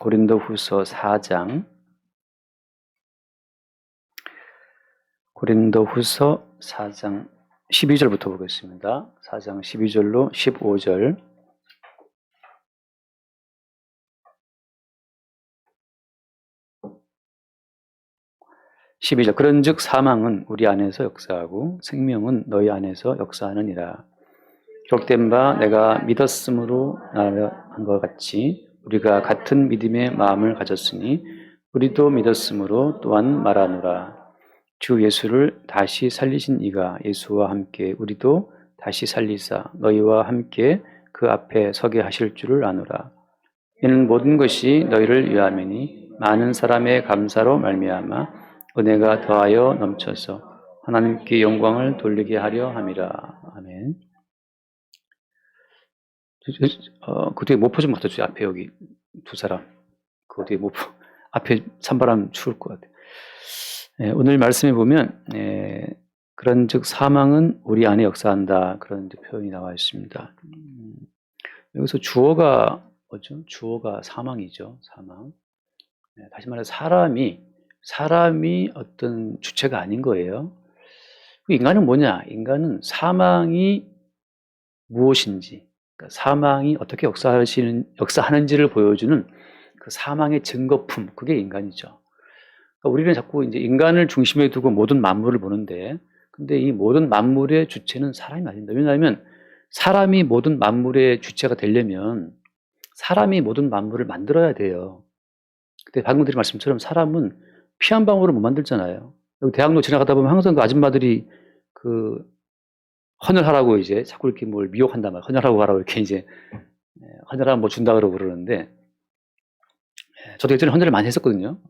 고린도후서 4장, 고린도후서 4장 12절부터 보겠습니다. 4장 12절로 15절. 12절. 그런즉 사망은 우리 안에서 역사하고 생명은 너희 안에서 역사하느니라. 기록된 바 내가 믿었으므로 한 것 같이 우리가 같은 믿음의 마음을 가졌으니 우리도 믿었으므로 또한 말하노라. 주 예수를 다시 살리신 이가 예수와 함께 우리도 다시 살리사 너희와 함께 그 앞에 서게 하실 줄을 아노라. 이는 모든 것이 너희를 위함이니 많은 사람의 감사로 말미암아 은혜가 더하여 넘쳐서 하나님께 영광을 돌리게 하려 함이라. 아멘. 그 뒤에 모포 좀 갖다 주세요. 앞에 여기 두 사람. 그 뒤에 모포. 앞에 찬바람 추울 것 같아요. 오늘 말씀에 보면 그런즉 사망은 우리 안에 역사한다. 그런 표현이 나와 있습니다. 여기서 주어가 뭐죠? 주어가 사망이죠. 사망. 다시 말해서 사람이 어떤 주체가 아닌 거예요. 인간은 뭐냐? 인간은 사망이 무엇인지, 그러니까 사망이 어떻게 역사하는지를 보여주는 그 사망의 증거품, 그게 인간이죠. 그러니까 우리는 자꾸 이제 인간을 중심에 두고 모든 만물을 보는데, 근데 이 모든 만물의 주체는 사람이 아닙니다. 왜냐하면 사람이 모든 만물의 주체가 되려면 사람이 모든 만물을 만들어야 돼요. 그때 방금 드린 말씀처럼 사람은 피 한 방울을 못 만들잖아요. 여기 대학로 지나가다 보면 항상 그 아줌마들이 그 헌혈하라고 이제 자꾸 이렇게 뭘 미혹한단 말이에요. 헌혈하고 가라고 이렇게 이제 헌혈하면 뭐 준다 그러고 그러는데, 저도 예전에 헌혈을 많이 했었거든요.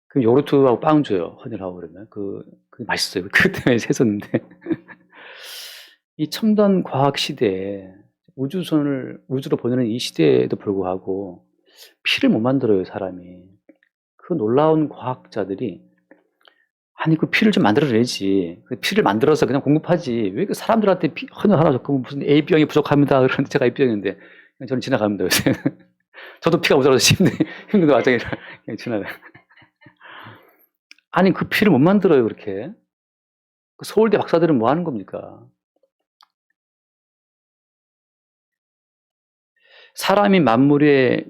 그럼 요구르트하고 빵 줘요. 헌혈하고 그러면. 그게 맛있어요. 그것 때문에 했었는데. 이 첨단 과학 시대에 우주로 보내는 이 시대에도 불구하고 피를 못 만들어요, 사람이. 그 놀라운 과학자들이 아니 그 피를 좀 만들어내지. 그 피를 만들어서 그냥 공급하지. 왜 그 사람들한테 헌혈하라 자꾸 무슨 AB형이 부족합니다. 그러는데 제가 AB형인데 저는 지나갑니다, 요새. 저도 피가 모자라서 힘든 와중에 그냥 지나가요. 아니 그 피를 못 만들어요, 그렇게. 그 서울대 박사들은 뭐 하는 겁니까? 사람이 만물의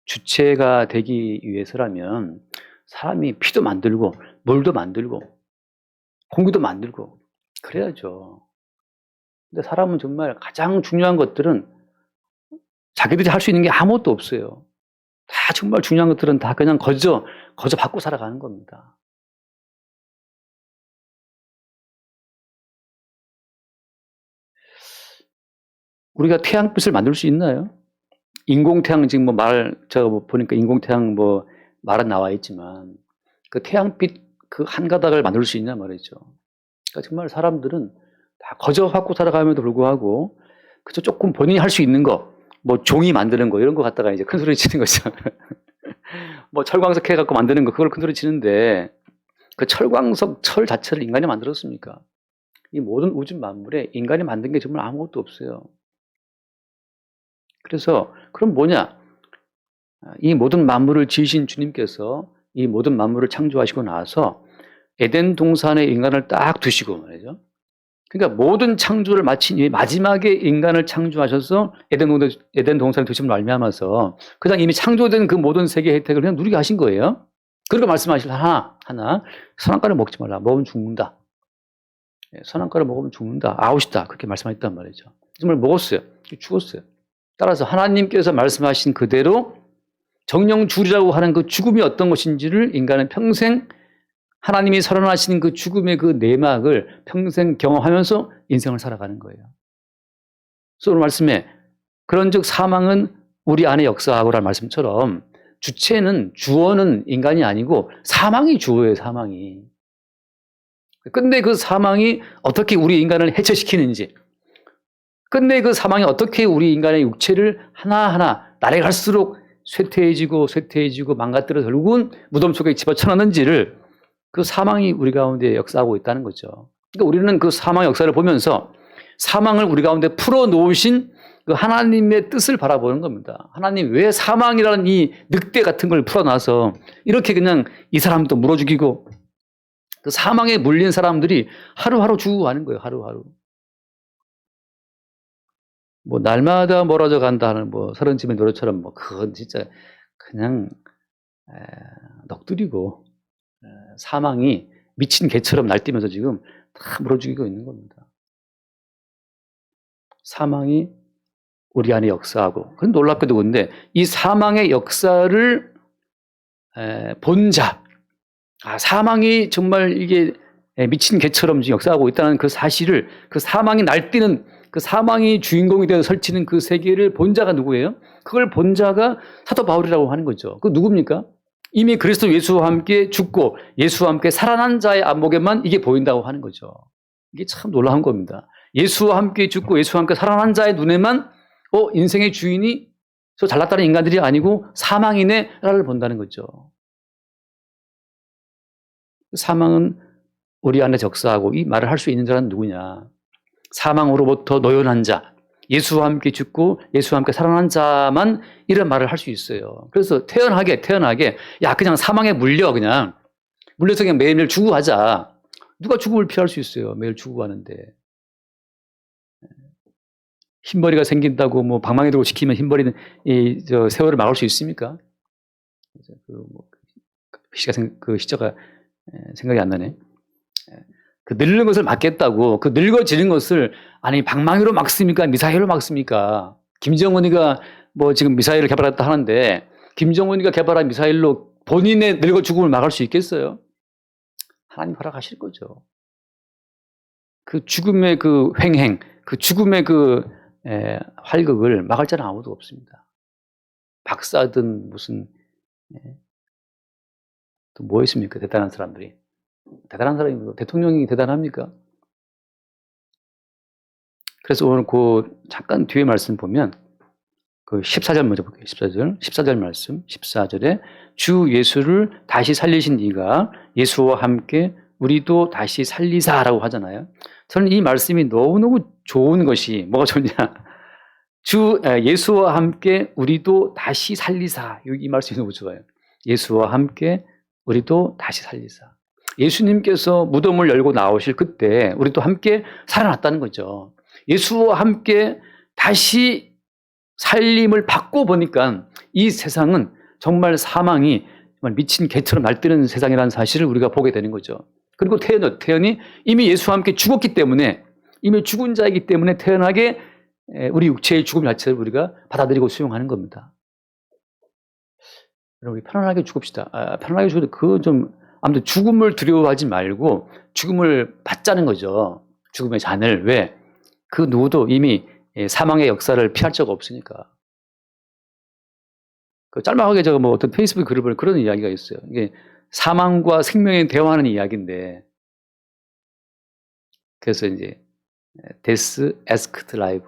주체가 되기 위해서라면 사람이 피도 만들고 물도 만들고 공기도 만들고 그래야죠. 근데 사람은 정말 가장 중요한 것들은 자기들이 할 수 있는 게 아무것도 없어요. 다 정말 중요한 것들은 다 그냥 거저 받고 살아가는 겁니다. 우리가 태양빛을 만들 수 있나요? 인공태양 지금 제가 보니까 인공태양 말은 나와 있지만 그 태양빛 그 한 가닥을 만들 수 있냐 말이죠. 그러니까 정말 사람들은 다 거저 받고 살아감에도 불구하고 그저 조금 본인이 할 수 있는 거, 종이 만드는 거 이런 거 갖다가 이제 큰 소리 치는 거죠. 철광석 해갖고 만드는 거 그걸 큰 소리 치는데 그 철광석 철 자체를 인간이 만들었습니까? 이 모든 우주 만물에 인간이 만든 게 정말 아무것도 없어요. 그래서 그럼 뭐냐? 이 모든 만물을 지으신 주님께서 이 모든 만물을 창조하시고 나서 에덴 동산에 인간을 딱 두시고 말이죠. 그러니까 모든 창조를 마친 이후에 마지막에 인간을 창조하셔서 에덴 동산에 두심을 말미암아서 그냥 이미 창조된 그 모든 세계 혜택을 그냥 누리게 하신 거예요. 그리고 말씀하실 하나 선악과를 먹지 말라. 먹으면 죽는다. 선악과를 먹으면 죽는다. 아웃이다. 그렇게 말씀하셨단 말이죠. 정말 먹었어요. 죽었어요. 따라서 하나님께서 말씀하신 그대로 정령 죽으리라고 하는 그 죽음이 어떤 것인지를 인간은 평생 하나님이 선언하신 그 죽음의 그 내막을 평생 경험하면서 인생을 살아가는 거예요. 그래서 오늘 말씀에 그런즉 사망은 우리 안에 역사하고라는 말씀처럼 주어는 인간이 아니고 사망이 주어예요, 사망이. 근데 그 사망이 어떻게 우리 인간을 해체시키는지, 끝내 그 사망이 어떻게 우리 인간의 육체를 하나하나 날에 갈수록 쇠퇴해지고 망가뜨려 결국은 무덤 속에 집어쳐넣는지를 그 사망이 우리 가운데 역사하고 있다는 거죠. 그러니까 우리는 그 사망의 역사를 보면서 사망을 우리 가운데 풀어놓으신 그 하나님의 뜻을 바라보는 겁니다. 하나님 왜 사망이라는 이 늑대 같은 걸 풀어놔서 이렇게 그냥 이 사람도 물어 죽이고 그 사망에 물린 사람들이 하루하루 죽어가는 거예요. 하루하루. 뭐 날마다 멀어져 간다 하는 뭐 서른쯤의 노래처럼 뭐 그건 진짜 그냥 넋두리고 사망이 미친 개처럼 날뛰면서 지금 다 물어 죽이고 있는 겁니다. 사망이 우리 안에 역사하고. 그건 놀랍게도 근데 이 사망의 역사를 본 자, 사망이 정말 이게 미친 개처럼 지금 역사하고 있다는 그 사실을, 그 사망이 날뛰는, 그 사망이 주인공이 되어 설치는 그 세계를 본 자가 누구예요? 그걸 본 자가 사도 바울이라고 하는 거죠. 그 누굽니까? 이미 그리스도 예수와 함께 죽고 예수와 함께 살아난 자의 안목에만 이게 보인다고 하는 거죠. 이게 참 놀라운 겁니다. 예수와 함께 죽고 예수와 함께 살아난 자의 눈에만 인생의 주인이 저 잘났다는 인간들이 아니고 사망이네라를 본다는 거죠. 사망은 우리 안에 적사하고 이 말을 할 수 있는 자는 누구냐? 사망으로부터 노연한 자, 예수와 함께 죽고 예수와 함께 살아난 자만 이런 말을 할 수 있어요. 그래서 태연하게 야 그냥 사망에 물려서 그냥 매일매일 죽고 가자. 누가 죽음을 피할 수 있어요? 매일 죽고 가는데. 흰머리가 생긴다고 뭐 방망이 들고 시키면 흰머리는 저 세월을 막을 수 있습니까? 그 시자가 생각이 안 나네. 그 늙는 것을 막겠다고, 그 늙어지는 것을 아니 방망이로 막습니까? 미사일로 막습니까? 김정은이가 뭐 지금 미사일을 개발했다 하는데 김정은이가 개발한 미사일로 본인의 늙어 죽음을 막을 수 있겠어요? 하나님 허락하실 거죠. 그 죽음의 그 횡행, 그 죽음의 그 활극을 막을 자는 아무도 없습니다. 박사든 무슨 또 뭐 있습니까? 대단한 사람들이. 대단한 사람이 뭐 대통령이 대단합니까? 그래서 오늘 그 잠깐 뒤에 말씀 보면 그 14절 먼저 볼게요. 14절 말씀. 14절에 주 예수를 다시 살리신 이가 예수와 함께 우리도 다시 살리사라고 하잖아요. 저는 이 말씀이 너무너무 좋은 것이 뭐가 좋냐? 예수와 함께 우리도 다시 살리사. 이 말씀이 너무 좋아요. 예수와 함께 우리도 다시 살리사. 예수님께서 무덤을 열고 나오실 그때 우리도 함께 살아났다는 거죠. 예수와 함께 다시 살림을 받고 보니까 이 세상은 정말 사망이 정말 미친 개처럼 날뛰는 세상이라는 사실을 우리가 보게 되는 거죠. 그리고 태연이 이미 예수와 함께 죽었기 때문에, 이미 죽은 자이기 때문에 태연하게 우리 육체의 죽음 자체를 우리가 받아들이고 수용하는 겁니다. 우리 편안하게 죽읍시다. 편안하게 죽어도 그거 좀 아무튼 죽음을 두려워하지 말고 죽음을 받자는 거죠. 죽음의 잔을. 왜? 그 누구도 이미 사망의 역사를 피할 적 없으니까. 그 짤막하게 제가 뭐 어떤 페이스북 글을 보면 그런 이야기가 있어요. 이게 사망과 생명에 대화하는 이야기인데, 그래서 이제 Death asked life,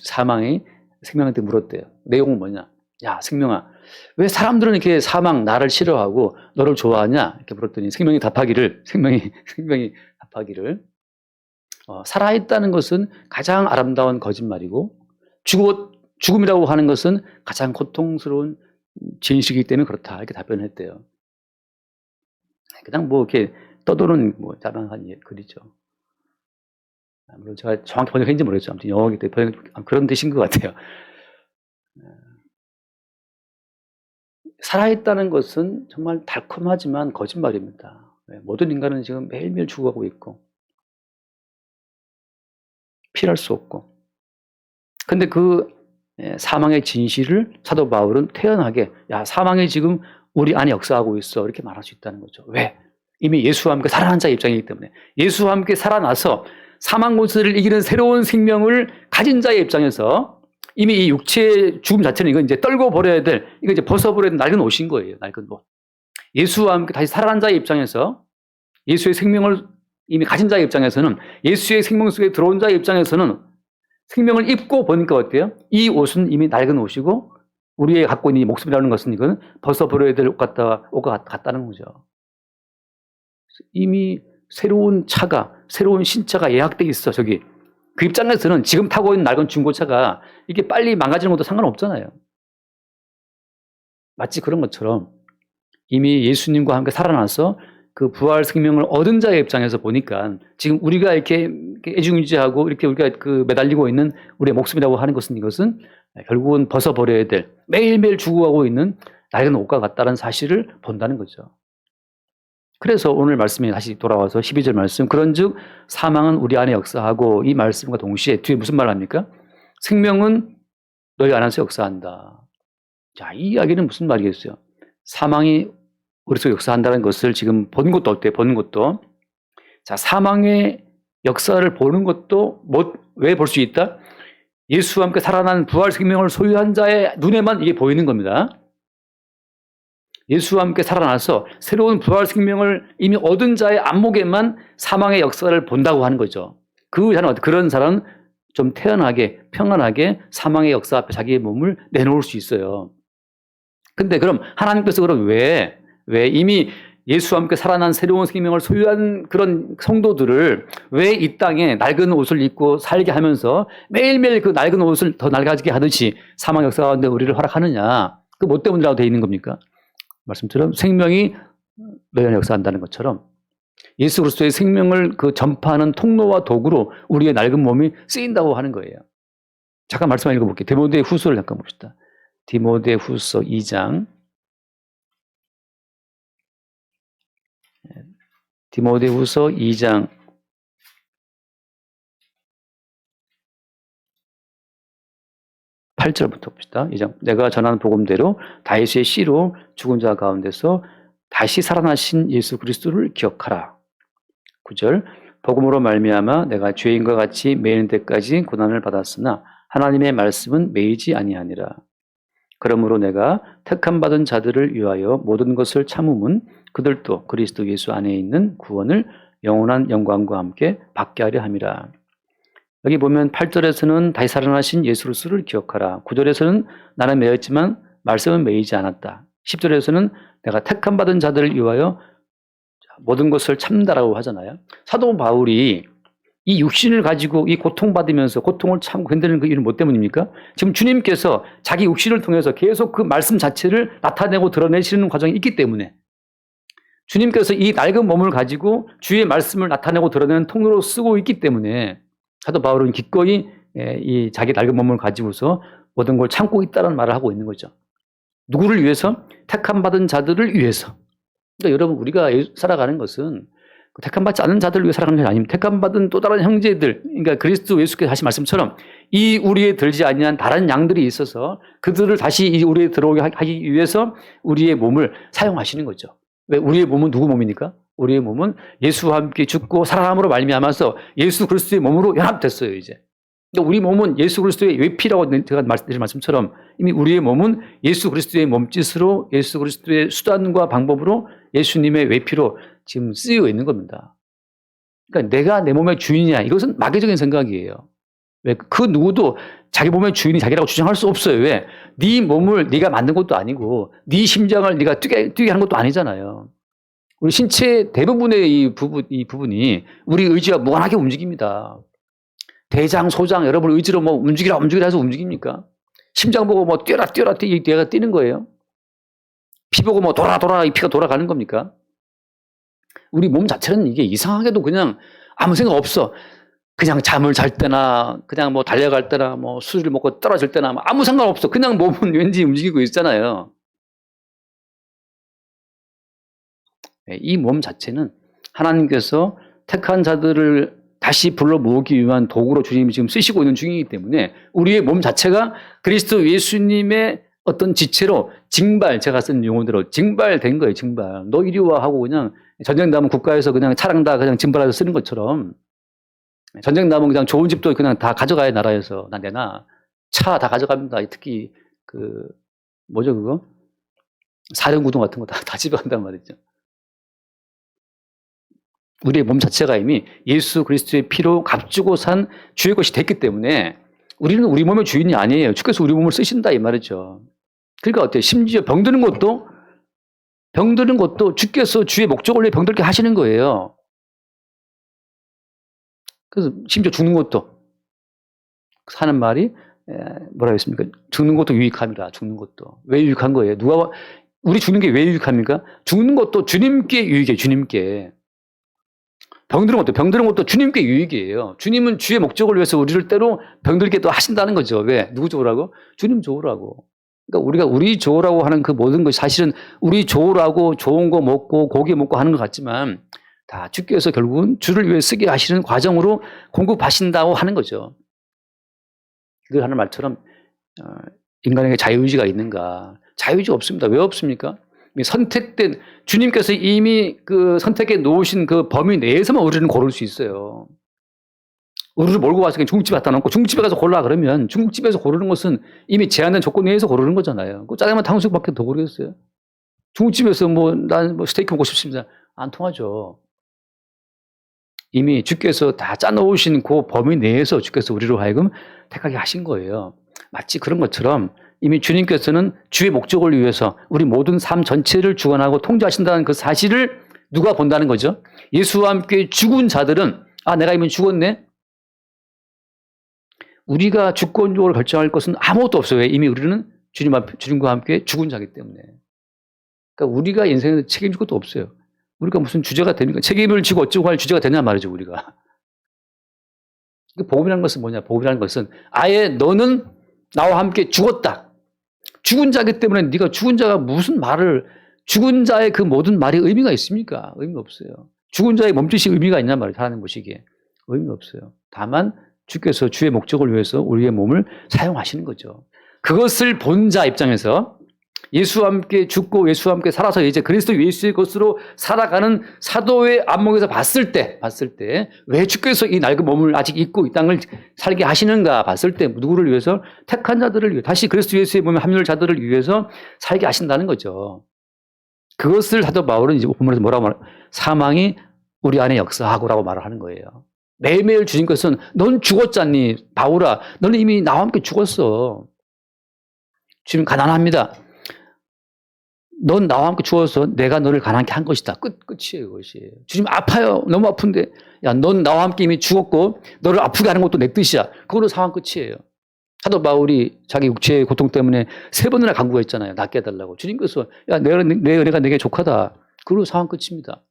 사망이 생명한테 물었대요. 내용은 뭐냐? 야, 생명아, 왜 사람들은 이렇게 사망, 나를 싫어하고 너를 좋아하냐? 이렇게 물었더니 생명이 답하기를, 살아있다는 것은 가장 아름다운 거짓말이고, 죽음이라고 하는 것은 가장 고통스러운 진실이기 때문에 그렇다. 이렇게 답변을 했대요. 그냥 뭐 이렇게 떠도는 뭐 자랑한 글이죠. 물론 제가 정확히 번역했는지 모르겠죠. 아무튼 영어기 때문에 그런 뜻인 것 같아요. 살아있다는 것은 정말 달콤하지만 거짓말입니다. 모든 인간은 지금 매일매일 죽어가고 있고 피할 수 없고, 근데 그 사망의 진실을 사도 바울은 태연하게 야, 사망이 지금 우리 안에 역사하고 있어 이렇게 말할 수 있다는 거죠. 왜? 이미 예수와 함께 살아난 자의 입장이기 때문에. 예수와 함께 살아나서 사망 문제를 이기는 새로운 생명을 가진 자의 입장에서 이미 이 육체의 죽음 자체는 이건 이제 떨고 버려야 될, 이거 이제 벗어버려야 될 낡은 옷인 거예요. 낡은 옷. 예수와 함께 다시 살아난 자의 입장에서, 예수의 생명을 이미 가진 자의 입장에서는, 예수의 생명 속에 들어온 자의 입장에서는 생명을 입고 보니까 어때요? 이 옷은 이미 낡은 옷이고 우리의 갖고 있는 이 목숨이라는 것은 이건 벗어버려야 될 옷 같다는 거죠. 이미 새로운 차가, 새로운 신차가 예약되어 있어, 저기. 그 입장에서는 지금 타고 있는 낡은 중고차가 이게 빨리 망가지는 것도 상관없잖아요. 마치 그런 것처럼 이미 예수님과 함께 살아나서 그 부활 생명을 얻은 자의 입장에서 보니까 지금 우리가 이렇게 애중지하고 이렇게 우리가 그 매달리고 있는 우리의 목숨이라고 하는 것은 이것은 결국은 벗어버려야 될 매일매일 죽어가고 있는 낡은 옷과 같다는 사실을 본다는 거죠. 그래서 오늘 말씀에 다시 돌아와서 12절 말씀, 그런즉 사망은 우리 안에 역사하고, 이 말씀과 동시에 뒤에 무슨 말을 합니까? 생명은 너희 안에서 역사한다. 자, 이 이야기는 무슨 말이겠어요? 사망이 우리 속에 역사한다는 것을 지금 보는 것도 어때요? 보는 것도. 자, 사망의 역사를 보는 것도 왜 볼 수 있다? 예수와 함께 살아난 부활 생명을 소유한 자의 눈에만 이게 보이는 겁니다. 예수와 함께 살아나서 새로운 부활 생명을 이미 얻은 자의 안목에만 사망의 역사를 본다고 하는 거죠. 그런 사람은 좀 태연하게, 평안하게 사망의 역사 앞에 자기의 몸을 내놓을 수 있어요. 근데 그럼 하나님께서 그럼 왜 이미 예수와 함께 살아난 새로운 생명을 소유한 그런 성도들을 왜 이 땅에 낡은 옷을 입고 살게 하면서 매일매일 그 낡은 옷을 더 낡아지게 하듯이 사망 역사 가운데 우리를 허락하느냐? 그 뭐 때문이라고 되어 있는 겁니까? 말씀처럼 생명이 너희 안에 역사한다는 것처럼 예수 그리스도의 생명을 그 전파하는 통로와 도구로 우리의 낡은 몸이 쓰인다고 하는 거예요. 잠깐 말씀 읽어볼게요. 디모데 후서를 잠깐 봅시다. 디모데 후서 2장. 디모데 후서 2장 8절부터 봅시다. 2장. 내가 전하는 복음대로 다윗의 씨로 죽은 자 가운데서 다시 살아나신 예수 그리스도를 기억하라. 9절. 복음으로 말미암아 내가 죄인과 같이 매이는 데까지 고난을 받았으나 하나님의 말씀은 매이지 아니하니라. 그러므로 내가 택함 받은 자들을 위하여 모든 것을 참음은 그들도 그리스도 예수 안에 있는 구원을 영원한 영광과 함께 받게 하려 함이라. 여기 보면 8절에서는 다시 살아나신 예수 그리스도를 기억하라. 9절에서는 나는 매였지만 말씀은 매이지 않았다. 10절에서는 내가 택함 받은 자들을 위하여 모든 것을 참다라고 하잖아요. 사도 바울이 이 육신을 가지고 이 고통받으면서 고통을 참고 견디는 그 이유는 뭐 때문입니까? 지금 주님께서 자기 육신을 통해서 계속 그 말씀 자체를 나타내고 드러내시는 과정이 있기 때문에 주님께서 이 낡은 몸을 가지고 주의 말씀을 나타내고 드러내는 통로로 쓰고 있기 때문에 사도 바울은 기꺼이 이 자기 낡은 몸을 가지고서 모든 걸 참고 있다는 말을 하고 있는 거죠. 누구를 위해서? 택함 받은 자들을 위해서. 그러니까 여러분, 우리가 살아가는 것은 택함 받지 않은 자들을 위해 살아가는 게 아닙니다. 택함 받은 또 다른 형제들, 그러니까 그리스도 예수께서 하신 말씀처럼 이 우리에 들지 아니한 다른 양들이 있어서 그들을 다시 이 우리에 들어오게 하기 위해서 우리의 몸을 사용하시는 거죠. 왜? 우리의 몸은 누구 몸입니까? 우리의 몸은 예수와 함께 죽고 살아남으로 말미암아서 예수 그리스도의 몸으로 연합됐어요, 이제. 그러니까 우리 몸은 예수 그리스도의 외피라고 제가 말씀드린 말씀처럼 이미 우리의 몸은 예수 그리스도의 몸짓으로 예수 그리스도의 수단과 방법으로 예수님의 외피로 지금 쓰여 있는 겁니다. 그러니까 내가 내 몸의 주인이야. 이것은 마귀적인 생각이에요. 왜? 그 누구도 자기 몸의 주인이 자기라고 주장할 수 없어요. 왜? 네 몸을 네가 만든 것도 아니고 네 심장을 네가 뛰게 하는 것도 아니잖아요. 우리 신체 대부분의 이 부분이 우리 의지와 무관하게 움직입니다. 대장, 소장, 여러분 의지로 뭐 움직이라 해서 움직입니까? 심장 보고 뭐 뛰어라 얘가 뛰는 거예요. 피 보고 뭐 돌아 이 피가 돌아가는 겁니까? 우리 몸 자체는 이게 이상하게도 그냥 아무 생각 없어. 그냥 잠을 잘 때나 그냥 뭐 달려갈 때나 뭐 술을 먹고 떨어질 때나 아무 상관 없어. 그냥 몸은 왠지 움직이고 있잖아요. 이 몸 자체는 하나님께서 택한 자들을 다시 불러 모으기 위한 도구로 주님이 지금 쓰시고 있는 중이기 때문에 우리의 몸 자체가 그리스도 예수님의 어떤 지체로 제가 쓴 용어대로 징발된 거예요, 징발. 너 이리 와 하고 그냥 전쟁 나면 국가에서 그냥 차량 다 그냥 징발해서 쓰는 것처럼 전쟁 나면 그냥 좋은 집도 그냥 다 가져가요, 나라에서. 내나 차 다 가져갑니다. 특히 뭐죠, 그거? 사령구동 같은 거 다 집어간단 말이죠. 우리의 몸 자체가 이미 예수 그리스도의 피로 값주고 산 주의 것이 됐기 때문에 우리는 우리 몸의 주인이 아니에요. 주께서 우리 몸을 쓰신다 이 말이죠. 그러니까 어때요? 심지어 병드는 것도 주께서 주의 목적을 위해 병들게 하시는 거예요. 그래서 심지어 죽는 것도 하는 말이 뭐라 했습니까? 죽는 것도 유익함이라. 죽는 것도. 왜 유익한 거예요? 우리 죽는 게 왜 유익합니까? 죽는 것도 주님께 유익이에요. 주님께. 병드는 것도 주님께 유익이에요. 주님은 주의 목적을 위해서 우리를 때로 병들게 또 하신다는 거죠. 왜? 누구 좋으라고? 주님 좋으라고. 그러니까 우리가 우리 좋으라고 하는 그 모든 것이 사실은 우리 좋으라고 좋은 거 먹고 고기 먹고 하는 것 같지만 다 주께서 결국은 주를 위해 쓰게 하시는 과정으로 공급하신다고 하는 거죠. 그걸 하는 말처럼 인간에게 자유의지가 있는가? 자유의지가 없습니다. 왜 없습니까? 선택된 주님께서 이미 그 선택해 놓으신 그 범위 내에서만 우리는 고를 수 있어요. 우리를 몰고 와서 그냥 중국집에 갖다 놓고 중국집에 가서 골라 그러면 중국집에서 고르는 것은 이미 제한된 조건 내에서 고르는 거잖아요. 그 짜장면 탕수육밖에 더 고르겠어요? 중국집에서 난 스테이크 먹고 싶습니다. 안 통하죠. 이미 주께서 다 짜놓으신 그 범위 내에서 주께서 우리로 하여금 택하게 하신 거예요. 마치 그런 것처럼 이미 주님께서는 주의 목적을 위해서 우리 모든 삶 전체를 주관하고 통제하신다는 그 사실을 누가 본다는 거죠? 예수와 함께 죽은 자들은 내가 이미 죽었네? 우리가 주권적으로 결정할 것은 아무것도 없어요. 이미 우리는 주님과 함께 죽은 자이기 때문에. 그러니까 우리가 인생에서 책임질 것도 없어요. 우리가 무슨 주제가 되니까 책임을 지고 어쩌고 할 주제가 되냐 말이죠, 우리가. 복음이라는 것은 뭐냐? 복음이라는 것은 아예 너는 나와 함께 죽었다. 죽은 자이기 때문에 네가 죽은 자가 무슨 말을 죽은 자의 그 모든 말이 의미가 있습니까? 의미가 없어요. 죽은 자의 몸짓이 의미가 있냐 말이에요. 하나님 보시기에. 의미가 없어요. 다만 주께서 주의 목적을 위해서 우리의 몸을 사용하시는 거죠. 그것을 본 자 입장에서 예수와 함께 죽고 예수와 함께 살아서 이제 그리스도 예수의 것으로 살아가는 사도의 안목에서 봤을 때 왜 주께서 이 낡은 몸을 아직 입고 이 땅을 살게 하시는가 봤을 때 누구를 위해서? 택한 자들을 위해 다시 그리스도 예수의 몸에 합류할 자들을 위해서 살게 하신다는 거죠. 그것을 사도 바울은 이제 본문에서 뭐라고 말해요? 사망이 우리 안에 역사하고라고 말을 하는 거예요. 매일매일 주님께서는 넌 죽었잖니 바울아 너는 이미 나와 함께 죽었어. 지금 가난합니다. 넌 나와 함께 죽어서 내가 너를 가난하게 한 것이다. 끝이에요, 그것이. 주님 아파요. 너무 아픈데. 야, 넌 나와 함께 이미 죽었고, 너를 아프게 하는 것도 내 뜻이야. 그걸로 상황 끝이에요. 사도 바울이 자기 육체의 고통 때문에 3번이나 간구했잖아요. 낫게 해달라고. 주님께서, 야, 내 은혜가 내게 족하다. 그걸로 상황 끝입니다.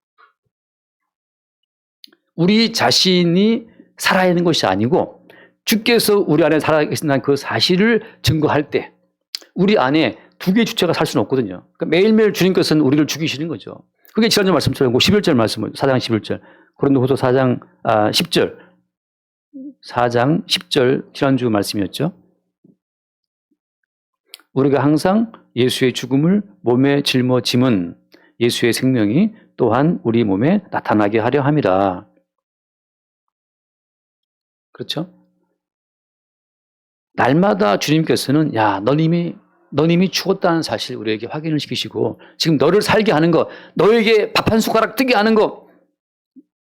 우리 자신이 살아있는 것이 아니고, 주께서 우리 안에 살아계신다는 그 사실을 증거할 때, 우리 안에 두 개의 주체가 살 수는 없거든요. 그러니까 매일매일 주님께서는 우리를 죽이시는 거죠. 그게 지난주 말씀처럼 11절 말씀, 4장 11절, 고린도후서 4장 10절, 4장 10절 지난주 말씀이었죠. 우리가 항상 예수의 죽음을 몸에 짊어짐은 예수의 생명이 또한 우리 몸에 나타나게 하려 함이라. 그렇죠? 날마다 주님께서는 야, 넌 이미 죽었다는 사실 우리에게 확인을 시키시고 지금 너를 살게 하는 것, 너에게 밥 한 숟가락 뜨게 하는 것,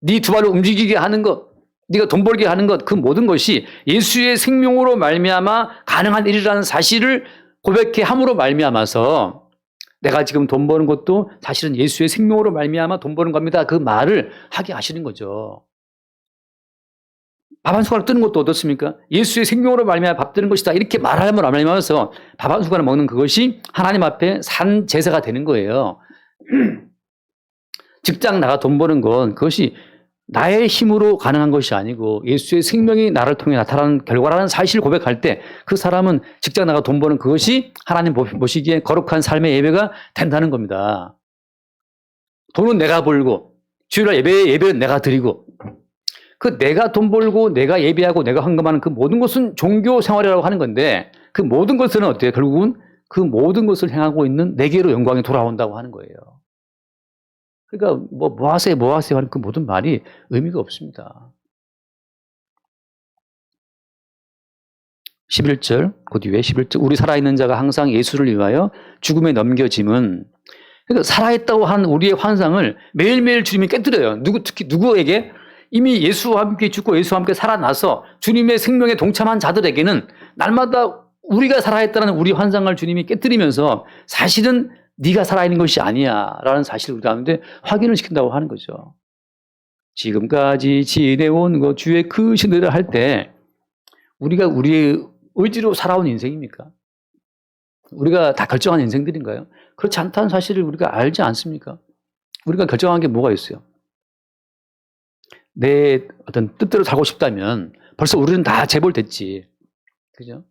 네 두 발로 움직이게 하는 것, 네가 돈 벌게 하는 것, 그 모든 것이 예수의 생명으로 말미암아 가능한 일이라는 사실을 고백해 함으로 말미암아서 내가 지금 돈 버는 것도 사실은 예수의 생명으로 말미암아 돈 버는 겁니다. 그 말을 하게 하시는 거죠. 밥 한 숟가락 뜨는 것도 어떻습니까? 예수의 생명으로 말미암아 밥 뜨는 것이다. 이렇게 말하면 말미암아서 밥 한 숟가락 먹는 그것이 하나님 앞에 산 제사가 되는 거예요. 직장 나가 돈 버는 건 그것이 나의 힘으로 가능한 것이 아니고 예수의 생명이 나를 통해 나타나는 결과라는 사실을 고백할 때 그 사람은 직장 나가 돈 버는 그것이 하나님 보시기에 거룩한 삶의 예배가 된다는 겁니다. 돈은 내가 벌고 주일날 예배는 내가 드리고 그 내가 돈 벌고 내가 예배하고 내가 헌금하는 그 모든 것은 종교 생활이라고 하는 건데 그 모든 것은 어때요? 결국은 그 모든 것을 행하고 있는 내게로 영광이 돌아온다고 하는 거예요. 그러니까 뭐 하세요 하는 그 모든 말이 의미가 없습니다. 11절 그 뒤에 11절 우리 살아있는 자가 항상 예수를 위하여 죽음에 넘겨짐은 그러니까 살아있다고 한 우리의 환상을 매일매일 주님이 깨뜨려요. 특히 누구에게? 이미 예수와 함께 죽고 예수와 함께 살아나서 주님의 생명에 동참한 자들에게는 날마다 우리가 살아있다는 우리 환상을 주님이 깨뜨리면서 사실은 네가 살아있는 것이 아니야 라는 사실을 우리 가운데 확인을 시킨다고 하는 거죠. 지금까지 지내온 것 주의 크신 은혜를 할 때 우리가 우리의 의지로 살아온 인생입니까? 우리가 다 결정한 인생들인가요? 그렇지 않다는 사실을 우리가 알지 않습니까? 우리가 결정한 게 뭐가 있어요? 내 어떤 뜻대로 살고 싶다면 벌써 우리는 다 재벌됐지. 그죠?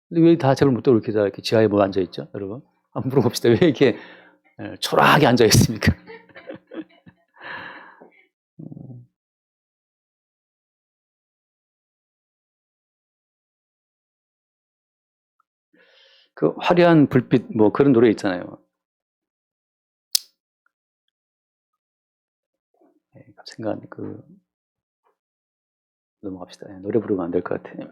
근데 왜 다 재벌 못하고 이렇게 지하에 뭐 앉아있죠? 여러분? 한번 물어봅시다. 왜 이렇게 초라하게 앉아있습니까? 그 화려한 불빛 뭐 그런 노래 있잖아요. 생각 넘어갑시다. 노래 부르면 안 될 것 같아요.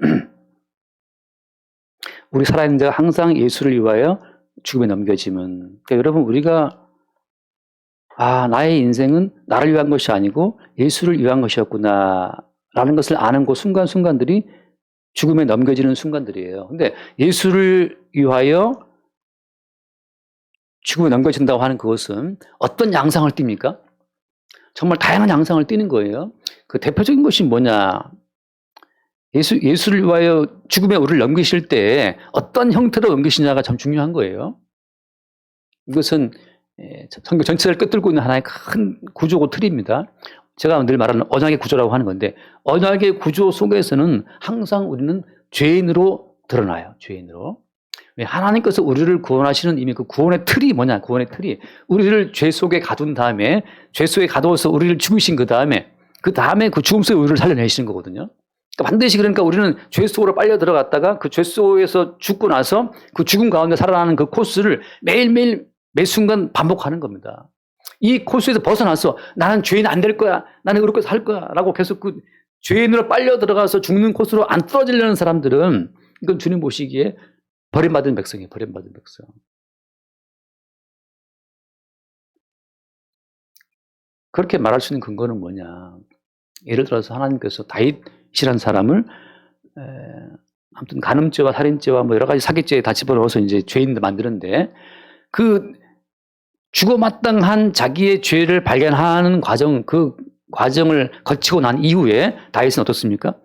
우리 살아있는 자가 항상 예수를 위하여 죽음에 넘겨짐은, 그러니까 여러분 우리가 나의 인생은 나를 위한 것이 아니고 예수를 위한 것이었구나 라는 것을 아는 그 순간순간들이 죽음에 넘겨지는 순간들이에요. 근데 예수를 위하여 죽음에 넘겨진다고 하는 그것은 어떤 양상을 띱니까? 정말 다양한 양상을 띠는 거예요. 그 대표적인 것이 뭐냐? 예수를 위하여 죽음에 우리를 넘기실 때 어떤 형태로 넘기시냐가 참 중요한 거예요. 이것은 성경 전체를 꿰뚫고 있는 하나의 큰 구조고 틀입니다. 제가 늘 말하는 언약의 구조라고 하는 건데, 언약의 구조 속에서는 항상 우리는 죄인으로 드러나요. 죄인으로. 하나님께서 우리를 구원하시는 이미 그 구원의 틀이 뭐냐? 구원의 틀이 우리를 죄 속에 가둔 다음에, 죄 속에 가두어서 우리를 죽이신 그 다음에 그 죽음 속에 우리를 살려내시는 거거든요. 그러니까 반드시 그러니까 우리는 죄 속으로 빨려 들어갔다가 그 죄 속에서 죽고 나서 그 죽음 가운데 살아나는 그 코스를 매일매일 매 순간 반복하는 겁니다. 이 코스에서 벗어나서 나는 죄인 안 될 거야, 나는 의롭게 살 거야 라고 계속 그 죄인으로 빨려 들어가서 죽는 코스로 안 떨어지려는 사람들은, 이건 주님 보시기에 버림받은 백성이에요. 버림받은 백성. 그렇게 말할 수 있는 근거는 뭐냐? 예를 들어서 하나님께서 다윗이라는 사람을 아무튼 간음죄와 살인죄와 뭐 여러 가지 사기죄에 다 집어넣어서 이제 죄인도 만드는데, 그 죽어마땅한 자기의 죄를 발견하는 과정, 그 과정을 거치고 난 이후에 다윗은 어떻습니까?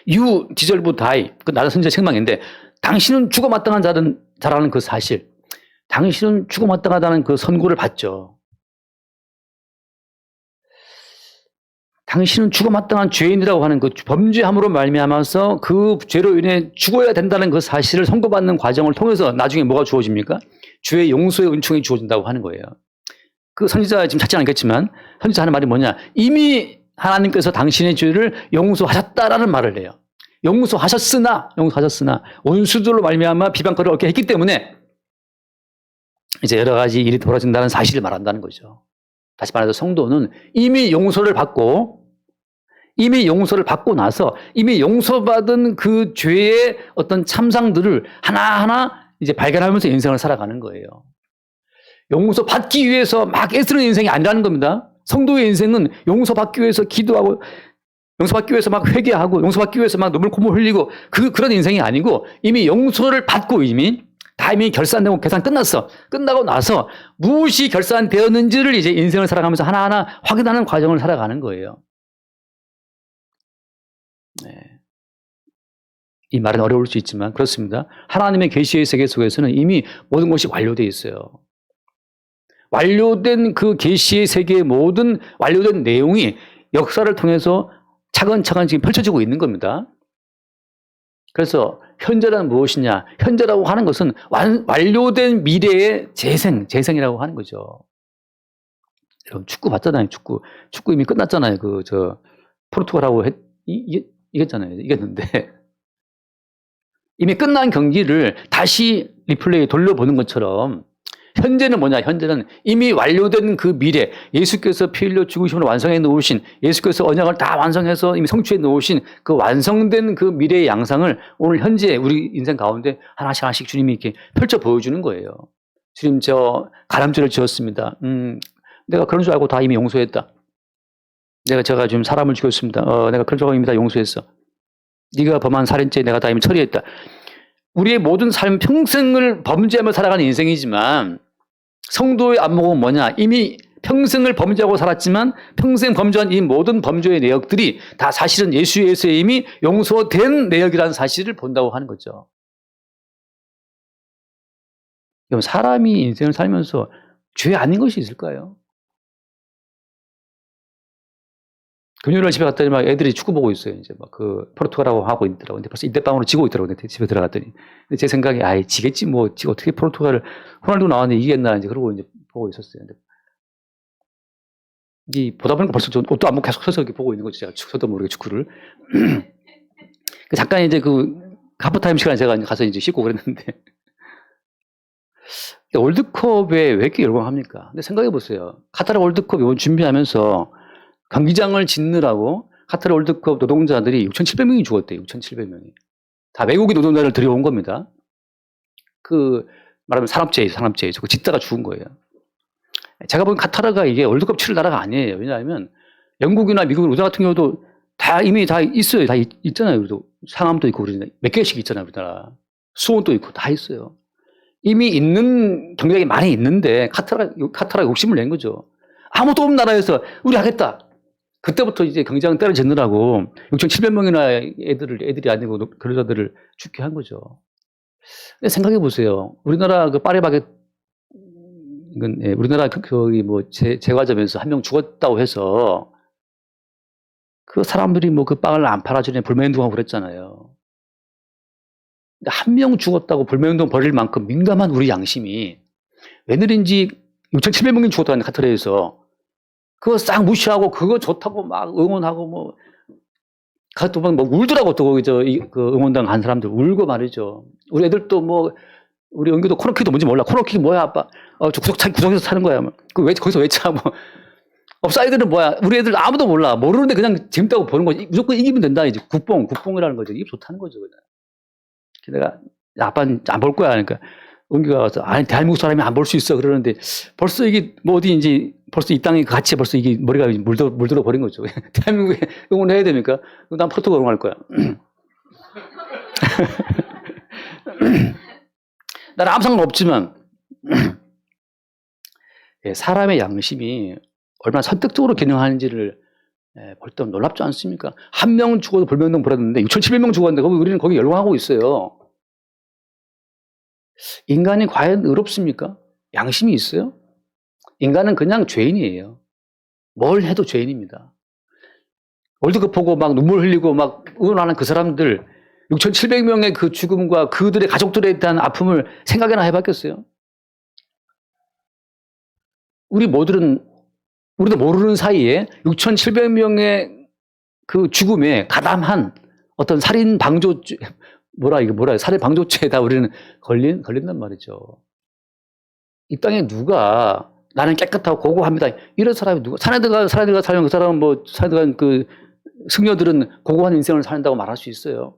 You deserve die. 그 나라 선지자 책망인데, 당신은 죽어마땅한 자라는 그 사실, 당신은 죽어마땅하다는 그 선고를 받죠. 당신은 죽어마땅한 죄인이라고 하는 그 범죄함으로 말미암아서 그 죄로 인해 죽어야 된다는 그 사실을 선고받는 과정을 통해서 나중에 뭐가 주어집니까? 주의 용서의 은총이 주어진다고 하는 거예요. 그 선지자 지금 찾지 않겠지만 선지자 하는 말이 뭐냐? 이미 하나님께서 당신의 죄를 용서하셨다라는 말을 해요. 용서하셨으나 원수들로 말미암아 비방거리를 얻게 했기 때문에 이제 여러 가지 일이 벌어진다는 사실을 말한다는 거죠. 다시 말해서 성도는 이미 용서를 받고 나서 이미 용서받은 그 죄의 어떤 참상들을 하나하나 이제 발견하면서 인생을 살아가는 거예요. 용서받기 위해서 막 애쓰는 인생이 아니라는 겁니다. 성도의 인생은 용서받기 위해서 기도하고, 용서받기 위해서 막 회개하고, 용서받기 위해서 막 눈물 콧물 흘리고 그런 인생이 아니고, 이미 용서를 받고 이미 결산되고 계산 끝나고 나서 무엇이 결산되었는지를 이제 인생을 살아가면서 하나하나 확인하는 과정을 살아가는 거예요. 네. 이 말은 어려울 수 있지만 그렇습니다. 하나님의 계시의 세계 속에서는 이미 모든 것이 완료되어 있어요. 완료된 그 계시의 세계의 모든 완료된 내용이 역사를 통해서 차근차근 지금 펼쳐지고 있는 겁니다. 그래서 현재란 무엇이냐? 현재라고 하는 것은 완료된 미래의 재생이라고 하는 거죠. 여러분 축구 봤잖아요. 축구 이미 끝났잖아요. 포르투갈하고 이겼잖아요. 이겼는데 이미 끝난 경기를 다시 리플레이 돌려보는 것처럼 현재는 뭐냐? 현재는 이미 완료된 그 미래, 예수께서 피 흘려 죽으심으로 완성해 놓으신, 예수께서 언약을 다 완성해서 이미 성취해 놓으신 그 완성된 그 미래의 양상을 오늘 현재 우리 인생 가운데 하나씩 주님이 이렇게 펼쳐 보여주는 거예요. 주님, 저 가람죄를 지었습니다. 내가 그런 줄 알고 다 이미 용서했다. 제가 지금 사람을 죽였습니다. 내가 그런 줄 알고 이미 다 용서했어. 네가 범한 살인죄 내가 다 이미 처리했다. 우리의 모든 삶 평생을 범죄하며 살아가는 인생이지만 성도의 안목은 뭐냐? 이미 평생을 범죄하고 살았지만 평생 범죄한 이 모든 범죄의 내역들이 다 사실은 예수에서 이미 용서된 내역이라는 사실을 본다고 하는 거죠. 사람이 인생을 살면서 죄 아닌 것이 있을까요? 금요일날 집에 갔더니 막 애들이 축구 보고 있어요. 이제 막 포르투갈하고 하고 있더라고요. 근데 벌써 1대0으로 지고 있더라고요. 집에 들어갔더니. 근데 제 생각에, 아이, 지겠지 뭐. 지가 어떻게 포르투갈을, 호날두 나왔는데 이기겠나, 이제 그러고 이제 보고 있었어요. 근데 보다 보니까 벌써 옷도 안 벗고 계속 서서 이렇게 보고 있는 거죠. 제가 저도 모르게 축구를. 잠깐 이제 하프타임 시간에 제가 가서 이제 씻고 그랬는데. 월드컵에 왜 이렇게 열광합니까? 근데 생각해 보세요. 카타르 월드컵 이번 준비하면서 경기장을 짓느라고 카타르 월드컵 노동자들이 6,700명이 죽었대요. 6,700명이. 다 외국인 노동자를 들여온 겁니다. 말하면 산업재해죠. 짓다가 죽은 거예요. 제가 보기엔 카타르가 이게 월드컵 치를 나라가 아니에요. 왜냐하면 영국이나 미국, 우리나라 같은 경우도 이미 다 있어요. 다 있잖아요. 우리도 상암도 있고, 우리는 몇 개씩 있잖아요. 우리나라. 수원도 있고, 다 있어요. 이미 있는 경기장이 많이 있는데 카타르가 욕심을 낸 거죠. 아무도 없는 나라에서 우리 하겠다. 그때부터 이제 경기장 때려짓느라고 6,700명이나 애들이 아니고 근로자들을 죽게 한 거죠. 근데 생각해 보세요. 우리나라 파리바게뜨, 우리나라 제과점에서 한 명 죽었다고 해서 그 사람들이 그 빵을 안 팔아주냐 불매운동하고 그랬잖아요. 한 명 죽었다고 불매운동 벌일 만큼 민감한 우리 양심이 웬일인지 6,700명이 죽었다는 카타르에서 그거 싹 무시하고 그거 좋다고 막 응원하고 그것도 막 울더라고 또 응원당 한 사람들 울고 말이죠. 우리 애들도 우리 은규도 코너킥도 뭔지 몰라. 코너킥이 뭐야 아빠? 구석에서 차는 거야. 거기서 왜 차? 업사이드는 뭐야? 우리 애들 아무도 몰라. 모르는데 그냥 재밌다고 보는 거지. 무조건 이기면 된다. 이제 국뽕이라는 거죠. 이게 좋다는 거죠. 그냥. 내가 아빠는 안 볼 거야. 그러니까 은규가 와서 아니 대한민국 사람이 안 볼 수 있어 그러는데 벌써 이게 어디인지 벌써 이 땅에 같이 벌써 이게 머리가 물들어 버린 거죠. 대한민국에 응원해야 됩니까? 난 포르투갈 응원할 거야. 나는 아무 상관 없지만 사람의 양심이 얼마나 선택적으로 기능하는지를 볼 때 놀랍지 않습니까? 한 명 죽어도 불매운동 벌였는데 6,700명 죽었는데 우리는 거기 열광하고 있어요. 인간이 과연 의롭습니까? 양심이 있어요? 인간은 그냥 죄인이에요. 뭘 해도 죄인입니다. 월드컵 보고 막 눈물 흘리고 막 응원하는 그 사람들 6,700명의 그 죽음과 그들의 가족들에 대한 아픔을 생각이나 해봤겠어요? 우리도 모르는 사이에 6,700명의 그 죽음에 가담한 어떤 살인 방조죄, 살인 방조죄에다 우리는 걸린단 말이죠. 이 땅에 누가 나는 깨끗하고 고고합니다. 이런 사람이 누가, 사내들과 살면 그 사람은 사내들과 그 승려들은 고고한 인생을 산다고 말할 수 있어요.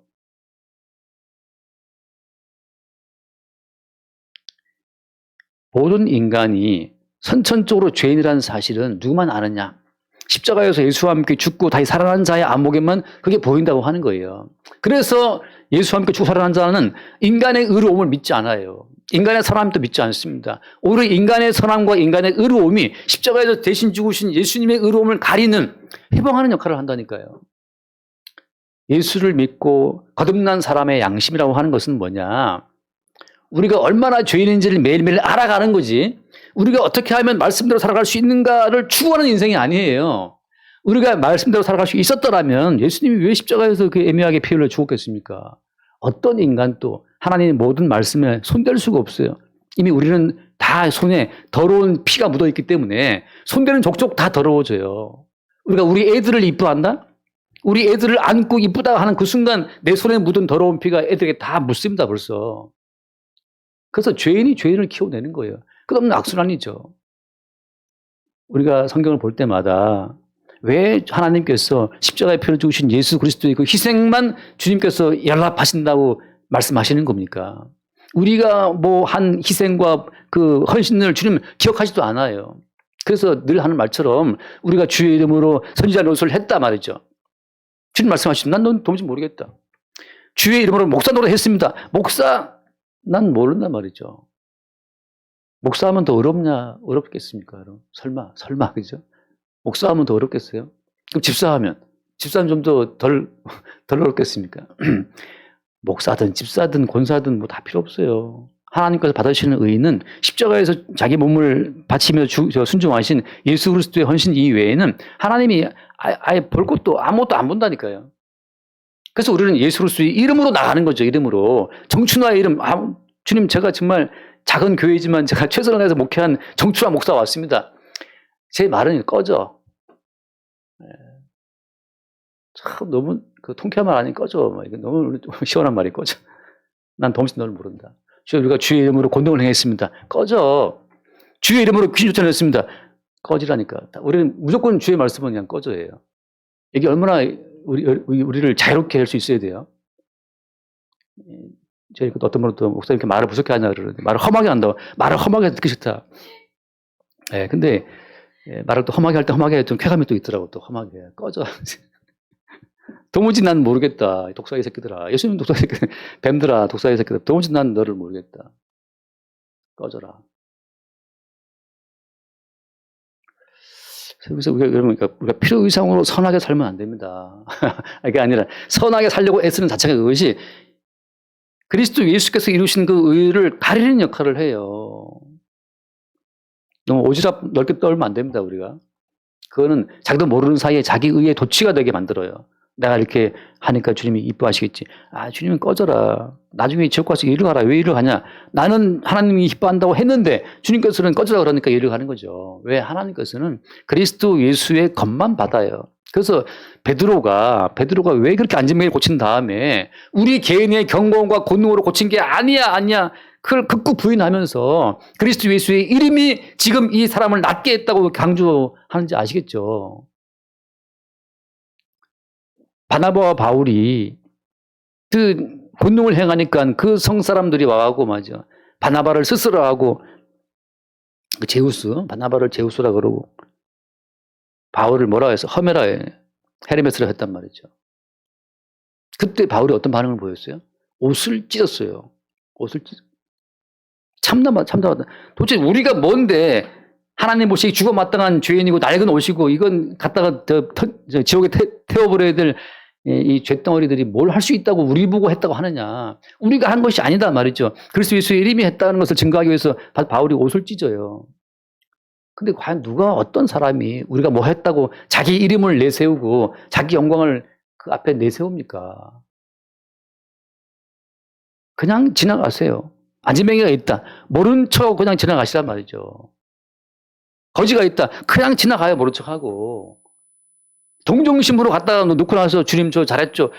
모든 인간이 선천적으로 죄인이라는 사실은 누구만 아느냐? 십자가에서 예수와 함께 죽고 다시 살아난 자의 안목에만 그게 보인다고 하는 거예요. 그래서 예수와 함께 죽고 살아난 자는 인간의 의로움을 믿지 않아요. 인간의 선함도 믿지 않습니다. 오히려 인간의 선함과 인간의 의로움이 십자가에서 대신 죽으신 예수님의 의로움을 가리는, 해방하는 역할을 한다니까요. 예수를 믿고 거듭난 사람의 양심이라고 하는 것은 뭐냐? 우리가 얼마나 죄인인지를 매일매일 알아가는 거지, 우리가 어떻게 하면 말씀대로 살아갈 수 있는가를 추구하는 인생이 아니에요. 우리가 말씀대로 살아갈 수 있었더라면 예수님이 왜 십자가에서 그 애매하게 피 흘려 죽었겠습니까? 어떤 인간도 하나님의 모든 말씀에 손댈 수가 없어요. 이미 우리는 다 손에 더러운 피가 묻어있기 때문에 손대는 족족 다 더러워져요. 우리가 우리 애들을 이뻐한다? 우리 애들을 안고 이쁘다 하는 그 순간 내 손에 묻은 더러운 피가 애들에게 다 묻습니다 벌써. 그래서 죄인이 죄인을 키워내는 거예요. 끝없는 악순환이죠. 우리가 성경을 볼 때마다 왜 하나님께서 십자가에 피를 주신 예수 그리스도의 그 희생만 주님께서 연락하신다고 말씀하시는 겁니까? 우리가 한 희생과 그 헌신을 주님 기억하지도 않아요. 그래서 늘 하는 말처럼 우리가 주의 이름으로 선지자 노릇을 했다 말이죠. 주님 말씀하시면 난 넌 도무지 모르겠다. 주의 이름으로 목사 노릇 했습니다. 목사 난 모른단 말이죠. 목사하면 더 어렵냐? 어렵겠습니까? 여러분? 설마, 그죠? 목사하면 더 어렵겠어요? 그럼 집사하면 좀 더 덜 어렵겠습니까? 목사든 집사든 권사든 뭐 다 필요 없어요. 하나님께서 받으시는 의의는 십자가에서 자기 몸을 바치며 순종하신 예수 그리스도의 헌신 이외에는 하나님이 아예 볼 것도 아무것도 안 본다니까요. 그래서 우리는 예수 그리스도의 이름으로 나가는 거죠. 이름으로. 정춘화의 이름. 주님, 제가 정말 작은 교회지만 제가 최선을 다해서 목회한 정춘화 목사 왔습니다. 제 말은 꺼져. 참 너무 통쾌한 말 아니 꺼져. 이거 너무 시원한 말이 꺼져. 난 덤신 너를 모른다. 우리가 주의 이름으로 권능을 행했습니다. 꺼져. 주의 이름으로 귀신 쫓아냈습니다. 꺼지라니까. 우리는 무조건 주의 말씀은 그냥 꺼져예요. 이게 얼마나 우리를 자유롭게 할 수 있어야 돼요. 저희 어떤 분은 또 목사님 이렇게 말을 무섭게 하냐 그러는데 말을 험하게 한다고. 말을 험하게 듣기 싫다. 예, 근데 말을 또 험하게 할 때 험하게 좀 쾌감이 또 있더라고. 또 험하게. 꺼져. 도무지 난 모르겠다. 독사의 새끼들아. 예수님 독사의 새끼들. 뱀들아. 독사의 새끼들. 도무지 난 너를 모르겠다. 꺼져라. 그래서 우리가 필요 이상으로 선하게 살면 안 됩니다. 그게 아니라 선하게 살려고 애쓰는 자체가 그것이 그리스도 예수께서 이루신 그 의를 가리는 역할을 해요. 너무 오지랖 넓게 떨면 안 됩니다, 우리가. 그거는 자기도 모르는 사이에 자기 의의 도취가 되게 만들어요. 내가 이렇게 하니까 주님이 이뻐하시겠지. 주님은 꺼져라. 나중에 지옥 가서 일을 하라. 왜 일을 하냐? 나는 하나님이 기뻐한다고 했는데 주님께서는 꺼져라 그러니까 일을 하는 거죠. 왜? 하나님께서는 그리스도 예수의 것만 받아요. 그래서 베드로가 왜 그렇게 안진뱅이를 고친 다음에 우리 개인의 경건과 권능으로 고친 게 아니야. 그걸 극구 부인하면서 그리스도 예수의 이름이 지금 이 사람을 낫게 했다고 강조하는지 아시겠죠? 바나바와 바울이 그 권능을 행하니까 그 성사람들이 와가고 맞아. 바나바를 스스로 하고 그 바나바를 제우스라 그러고 바울을 뭐라 해서 헤르메스라 했단 말이죠. 그때 바울이 어떤 반응을 보였어요? 옷을 찢었어요. 참담하다. 도대체 우리가 뭔데 하나님 보시기 죽어 마땅한 죄인이고 낡은 옷이고 이건 갖다가 지옥에 태워버려야 될 이 쇳덩어리들이 뭘 할 수 있다고 우리 보고 했다고 하느냐. 우리가 한 것이 아니다 말이죠. 그리스도 예수의 이름이 했다는 것을 증거하기 위해서 바울이 옷을 찢어요. 근데 과연 누가 어떤 사람이 우리가 뭐 했다고 자기 이름을 내세우고 자기 영광을 그 앞에 내세웁니까? 그냥 지나가세요. 안진뱅이가 있다. 모른 척하고 그냥 지나가시란 말이죠. 거지가 있다. 그냥 지나가요. 모른 척하고. 동정심으로 갖다가 놓고 나서 주님 저 잘했죠.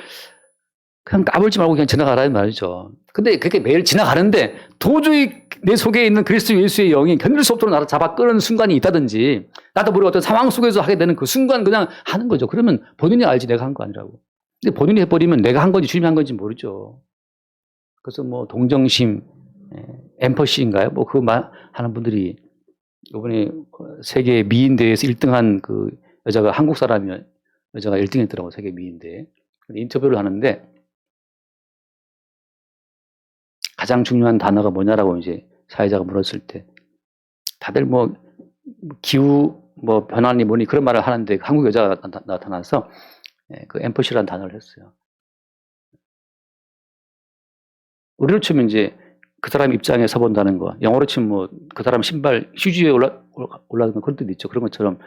그냥 까불지 말고 그냥 지나가라는 말이죠. 근데 그렇게 매일 지나가는데 도저히 내 속에 있는 그리스도 예수의 영이 견딜 수 없도록 나를 잡아 끄는 순간이 있다든지 나도 모르게 어떤 상황 속에서 하게 되는 그 순간 그냥 하는 거죠. 그러면 본인이 알지 내가 한 거 아니라고. 근데 본인이 해버리면 내가 한 건지 주님이 한 건지 모르죠. 그래서 뭐 동정심, 엠퍼시인가요? 뭐 그거 하는 분들이 이번에 세계 미인대회에서 1등한 그 여자가 한국 사람이 여자가 1등 했더라고, 세계 미인대회. 인터뷰를 하는데 가장 중요한 단어가 뭐냐라고 이제 사회자가 물었을 때 다들 뭐 기후 뭐 변화니 뭐니 그런 말을 하는데 한국 여자가 나타나서 그 엠퍼시라는 단어를 했어요. 우리로 치면 이제 그 사람 입장에 서본다는 거. 영어로 치면 뭐 그 사람 신발 휴지에 올라가는 그런 뜻 있죠. 그런 것처럼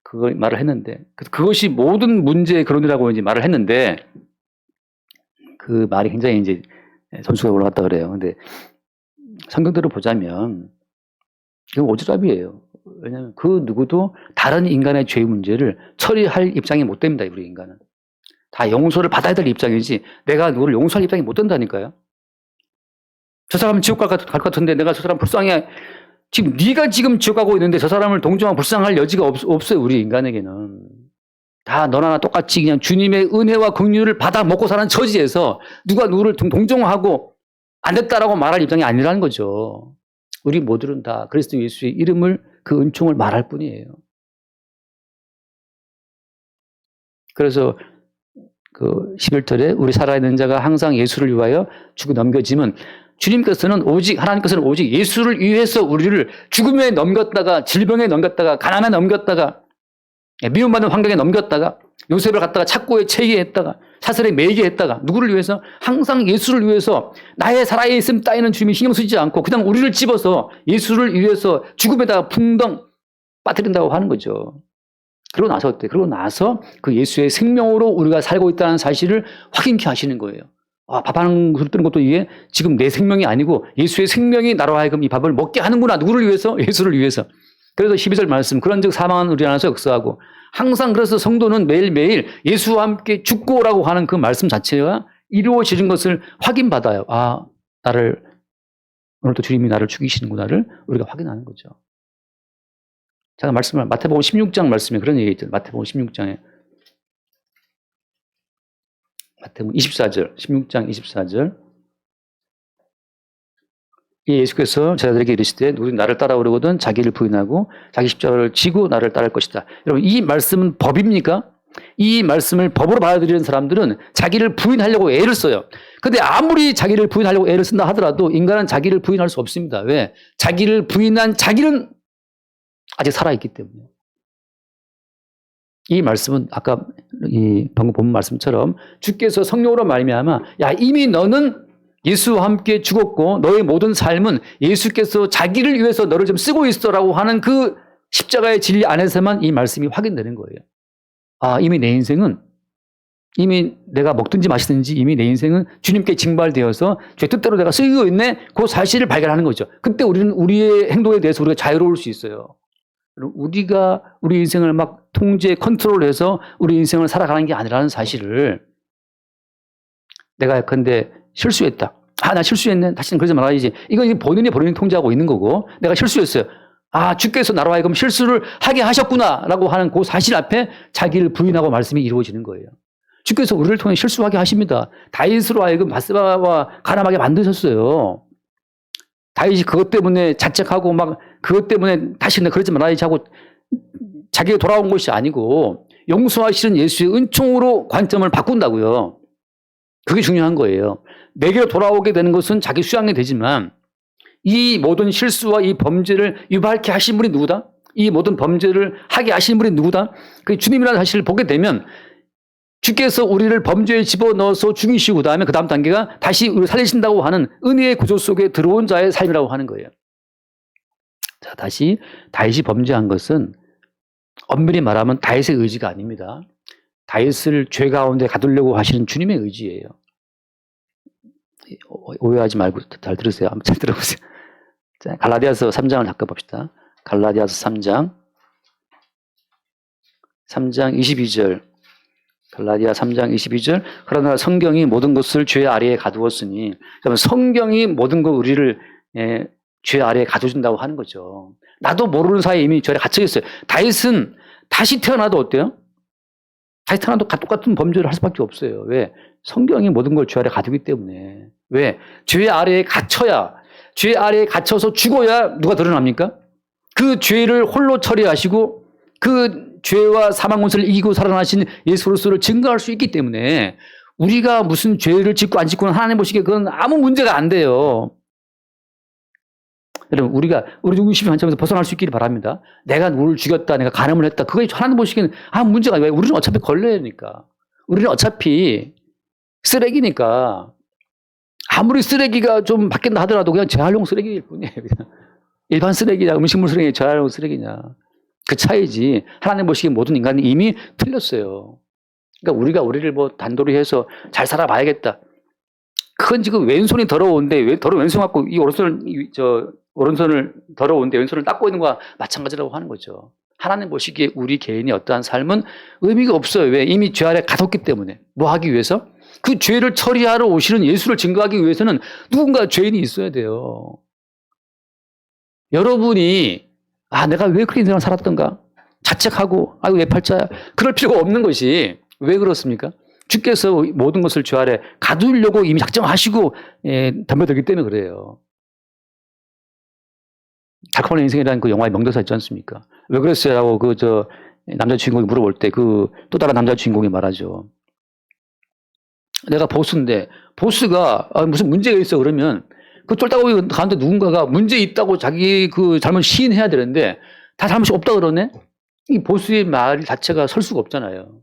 그걸 말을 했는데 그것이 모든 문제의 근원이라고 이제 말을 했는데 그 말이 굉장히 이제 점수가 올라갔다 그래요. 근데 성경대로 보자면 이건 오지랖이에요. 왜냐하면 그 누구도 다른 인간의 죄 문제를 처리할 입장이 못 됩니다. 우리 인간은. 다 용서를 받아야 될 입장이지 내가 누구를 용서할 입장이 못 된다니까요. 저 사람은 지옥 갈 것 같은데 내가 저 사람 불쌍해. 지금 네가 지금 지옥 가고 있는데 저 사람을 동정하고 불쌍할 여지가 없어요. 우리 인간에게는. 다 너나 똑같이 그냥 주님의 은혜와 긍휼을 받아 먹고 사는 처지에서 누가 누구를 동정하고 안 됐다라고 말할 입장이 아니라는 거죠. 우리 모두는 다 그리스도 예수의 이름을 그 은총을 말할 뿐이에요. 그래서 그 11절에 우리 살아있는 자가 항상 예수를 위하여 죽어 넘겨짐은 주님께서는 하나님께서는 오직 예수를 위해서 우리를 죽음에 넘겼다가, 질병에 넘겼다가, 가난에 넘겼다가, 미움받는 환경에 넘겼다가, 요셉을 갖다가 착고에 채게 했다가, 사슬에 매이게 했다가, 누구를 위해서? 항상 예수를 위해서, 나의 살아있음 따위는 주님이 신경 쓰지 않고 그냥 우리를 집어서 예수를 위해서 죽음에다가 풍덩 빠뜨린다고 하는 거죠. 그러고 나서 어때? 그러고 나서 그 예수의 생명으로 우리가 살고 있다는 사실을 확인케 하시는 거예요. 밥하는 걸 뜨는 것도 이게 지금 내 생명이 아니고 예수의 생명이 나로 하여금 이 밥을 먹게 하는구나. 누구를 위해서? 예수를 위해서. 그래서 12절 말씀, 그런즉 사망은 우리 안에서 역사하고, 항상 그래서 성도는 매일매일 예수와 함께 죽고라고 하는 그 말씀 자체가 이루어지는 것을 확인받아요. 오늘도 주님이 나를 죽이시는구나를 우리가 확인하는 거죠. 제가 말씀을, 마태복음 16장 말씀에 그런 얘기 있죠. 마태복음 16장에. 마태복음 24절, 16장 24절. 예수께서 제자들에게 이르시되 누구든지 나를 따라오려거든 자기를 부인하고 자기 십자가를 지고 나를 따를 것이다. 여러분, 이 말씀은 법입니까? 이 말씀을 법으로 받아들이는 사람들은 자기를 부인하려고 애를 써요. 근데 아무리 자기를 부인하려고 애를 쓴다 하더라도 인간은 자기를 부인할 수 없습니다. 왜? 자기를 부인한 자기는 아직 살아있기 때문에. 이 말씀은 아까 방금 본 말씀처럼 주께서 성령으로 말미암아 이미 너는 예수와 함께 죽었고 너의 모든 삶은 예수께서 자기를 위해서 너를 좀 쓰고 있어라고 하는 그 십자가의 진리 안에서만 이 말씀이 확인되는 거예요. 이미 내 인생은, 이미 내가 먹든지 마시든지 이미 내 인생은 주님께 징발되어서 죄 뜻대로 내가 쓰이고 있네. 그 사실을 발견하는 거죠. 그때 우리는 우리의 행동에 대해서 우리가 자유로울 수 있어요. 우리가 우리 인생을 막 통제, 컨트롤해서 우리 인생을 살아가는 게 아니라는 사실을, 내가 예컨대 실수했다. 나 실수했네. 다시는 그러지 말아야지. 이건 본인이 통제하고 있는 거고, 내가 실수했어요. 주께서 나로 하여금 실수를 하게 하셨구나 라고 하는 그 사실 앞에 자기를 부인하고 말씀이 이루어지는 거예요. 주께서 우리를 통해 실수하게 하십니다. 다윗으로 하여금 바스바와 가늠하게 만드셨어요. 다윗이 그것 때문에 자책하고 막 그것 때문에 다시 내가 그러지 말아야지 하고 자기가 돌아온 것이 아니고 용서하시는 예수의 은총으로 관점을 바꾼다고요. 그게 중요한 거예요. 내게로 돌아오게 되는 것은 자기 수양이 되지만 이 모든 실수와 이 범죄를 유발케 하신 분이 누구다? 이 모든 범죄를 하게 하신 분이 누구다? 그 주님이라는 사실을 보게 되면 주께서 우리를 범죄에 집어넣어서 죽이시고 그다음에 그 다음 단계가 다시 우리를 살리신다고 하는 은혜의 구조 속에 들어온 자의 삶이라고 하는 거예요. 자, 다시 다윗이 범죄한 것은 엄밀히 말하면 다윗의 의지가 아닙니다. 다윗을 죄 가운데 가두려고 하시는 주님의 의지예요. 오해하지 말고 잘 들으세요. 한번 잘 들어보세요. 자, 갈라디아서 3장을 잠깐 봅시다. 갈라디아서 3장 22절. 갈라디아 3장 22절. 그러나 성경이 모든 것을 죄 아래에 가두었으니, 그러면 성경이 모든 것 우리를 죄 아래에 가둬준다고 하는 거죠. 나도 모르는 사이에 이미 죄 아래에 갇혀 있어요. 다윗은 다시 태어나도 어때요? 다시 태어나도 똑같은 범죄를 할 수밖에 없어요. 왜? 성경이 모든 걸 죄 아래에 가두기 때문에. 왜? 죄 아래에 갇혀야, 죄 아래에 갇혀서 죽어야 누가 드러납니까? 그 죄를 홀로 처리하시고 그 죄와 사망 권세를 이기고 살아나신 예수 그리스도를 증거할 수 있기 때문에 우리가 무슨 죄를 짓고 안 짓고는 하나님 보시기에 그건 아무 문제가 안 돼요. 여러분, 우리 중심의 관점에서 벗어날 수 있기를 바랍니다. 내가 누굴 죽였다, 내가 간음을 했다, 그거 하나님 보시기에는 아무 문제가 아니에요. 우리는 어차피 걸려야니까. 우리는 어차피 쓰레기니까. 아무리 쓰레기가 좀 바뀐다 하더라도 그냥 재활용 쓰레기일 뿐이에요. 그냥. 일반 쓰레기냐, 음식물 쓰레기냐, 재활용 쓰레기냐. 그 차이지. 하나님 보시기에 모든 인간이 이미 틀렸어요. 그러니까 우리를 단도리 해서 잘 살아봐야겠다. 그건 지금 왼손이 더러운데, 더러운 왼손 갖고 이 오른손을 더러운데 왼손을 닦고 있는 거와 마찬가지라고 하는 거죠. 하나님 보시기에 우리 개인이 어떠한 삶은 의미가 없어요. 왜? 이미 죄 아래 가뒀기 때문에. 뭐 하기 위해서? 그 죄를 처리하러 오시는 예수를 증거하기 위해서는 누군가 죄인이 있어야 돼요. 여러분이 내가 왜 그렇게 인생을 살았던가? 자책하고 아이고 내 팔자야. 그럴 필요가 없는 것이 왜 그렇습니까? 주께서 모든 것을 죄 아래 가두려고 이미 작정하시고 덤벼들기 때문에 그래요. 달콤한 인생이라는 그 영화의 명대사 있지 않습니까? 왜 그랬어요? 라고 남자 주인공이 물어볼 때 또 다른 남자 주인공이 말하죠. 내가 보스인데 보스가 무슨 문제가 있어 그러면 그 쫄따구이 가운데 누군가가 문제 있다고 자기 그 잘못 시인해야 되는데 다 잘못이 없다 그러네? 이 보수의 말 자체가 설 수가 없잖아요.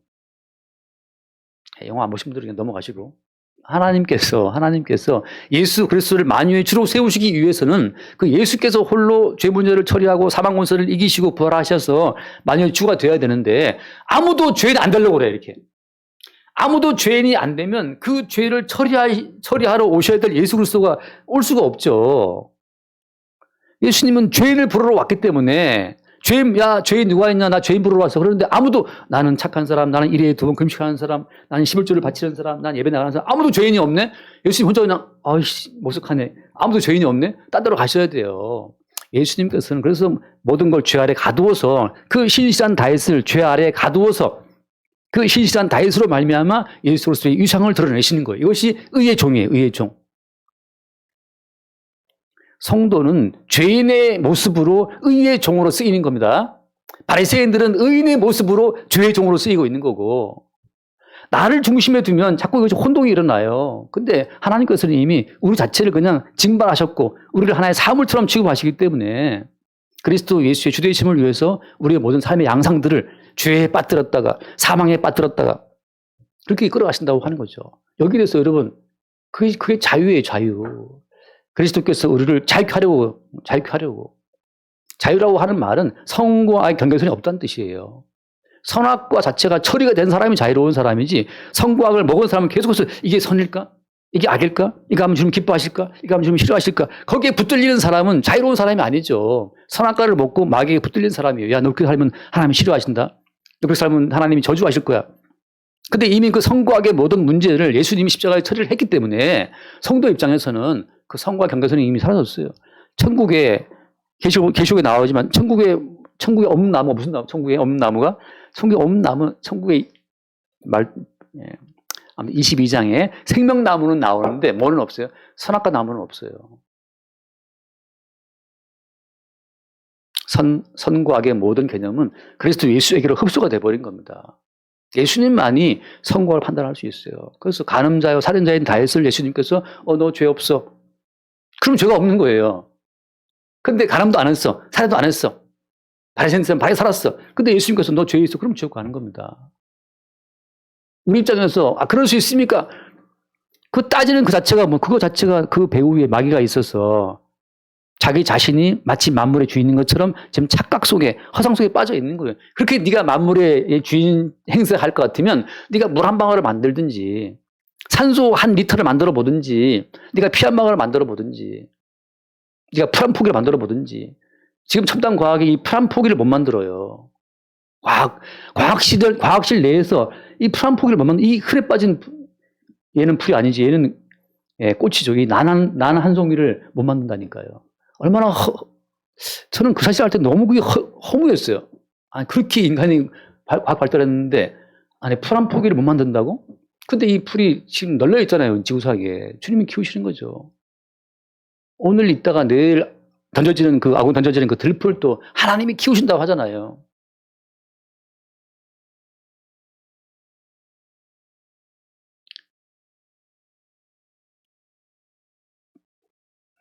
영화 안 보신 분들은 그냥 넘어가시고. 하나님께서 예수 그리스도를 만유의 주로 세우시기 위해서는 그 예수께서 홀로 죄 문제를 처리하고 사망 권세를 이기시고 부활하셔서 만유의 주가 되어야 되는데 아무도 죄인 안 되려고 그래 이렇게. 아무도 죄인이 안 되면 그 죄를 처리하러 오셔야 될 예수 그리스도가 올 수가 없죠. 예수님은 죄인을 부르러 왔기 때문에 죄인 누가 있냐? 나 죄인 부르러 왔어. 그런데 아무도 나는 착한 사람, 나는 일에 2번 금식하는 사람, 나는 11조를 바치는 사람, 난 예배 나가는 사람 아무도 죄인이 없네? 예수님 혼자 그냥 아이씨 모색하네. 아무도 죄인이 없네? 딴 데로 가셔야 돼요. 예수님께서는 그래서 모든 걸 죄 아래 가두어서 그 신실한 다윗을 죄 아래 가두어서 그 신실한 다윗으로 말미암아 예수 그리스도의 위상을 드러내시는 거예요. 이것이 의의 종이에요. 의의 종. 성도는 죄인의 모습으로 의의 종으로 쓰이는 겁니다. 바리새인들은 의인의 모습으로 죄의 종으로 쓰이고 있는 거고 나를 중심에 두면 자꾸 이것이 혼동이 일어나요. 근데 하나님께서는 이미 우리 자체를 그냥 징발하셨고 우리를 하나의 사물처럼 취급하시기 때문에 그리스도 예수의 주되심을 위해서 우리의 모든 삶의 양상들을 죄에 빠뜨렸다가 사망에 빠뜨렸다가 그렇게 이끌어가신다고 하는 거죠. 여기에 대해서 여러분 그게 자유예요. 자유. 그리스도께서 우리를 자유케 하려고. 자유라고 하는 말은 선과의 경계선이 없다는 뜻이에요. 선악과 자체가 처리가 된 사람이 자유로운 사람이지 선과 악을 먹은 사람은 계속해서 이게 선일까? 이게 악일까? 이거 하면 주님 기뻐하실까? 이거 하면 주님 싫어하실까? 거기에 붙들리는 사람은 자유로운 사람이 아니죠. 선악과를 먹고 마귀에 붙들린 사람이에요. 야, 너 그렇게 살면 하나님이 싫어하신다. 너 그렇게 살면 하나님이 저주하실 거야. 근데 이미 그 선과 악의 모든 문제를 예수님이 십자가에 처리를 했기 때문에 성도 입장에서는 그 선과 경계선이 이미 사라졌어요. 천국에 계시록에 나오지만 천국에 없는 나무가 무슨 나무? 천국에 없는 나무가 천국에 아무튼 22장에 생명나무는 나오는데 뭐는 없어요? 선악과 나무는 없어요. 선과 악의 모든 개념은 그리스도 예수에게로 흡수가 돼버린 겁니다. 예수님만이 선과 악을 판단할 수 있어요. 그래서 간음자요 살인자인 다윗을 예수님께서 너 죄 없어. 그럼 죄가 없는 거예요. 근데 간음도 안 했어. 살인도 안 했어. 바리새인처럼 바르게 살았어. 근데 예수님께서 너 죄 있어. 그럼 지옥 가는 겁니다. 우리 입장에서 그럴 수 있습니까? 그 따지는 그거 자체가 그 배후에 마귀가 있어서 자기 자신이 마치 만물의 주인인 것처럼 지금 착각 속에 허상 속에 빠져 있는 거예요. 그렇게 네가 만물의 주인 행세할 것 같으면 네가 물 한 방울을 만들든지 산소 한 리터를 만들어 보든지 네가 피 한 방울을 만들어 보든지 네가 풀 한 포기를 만들어 보든지 지금 첨단 과학이 이 풀 한 포기를 못 만들어요. 과학실 내에서 이 풀 한 포기를 못 만든 이 흐에 빠진 얘는 풀이 아니지 얘는 꽃이죠. 이 난 한 송이를 못 만든다니까요. 얼마나 저는 그 사실 할 때 너무 그게 허무했어요. 아니 그렇게 인간이 과학 발달했는데 안에 풀 한 포기를 못 만든다고? 근데 이 풀이 지금 널려 있잖아요. 지구상에. 주님이 키우시는 거죠. 오늘 있다가 내일 던져지는 아군 던져지는 그 들풀도 하나님이 키우신다고 하잖아요.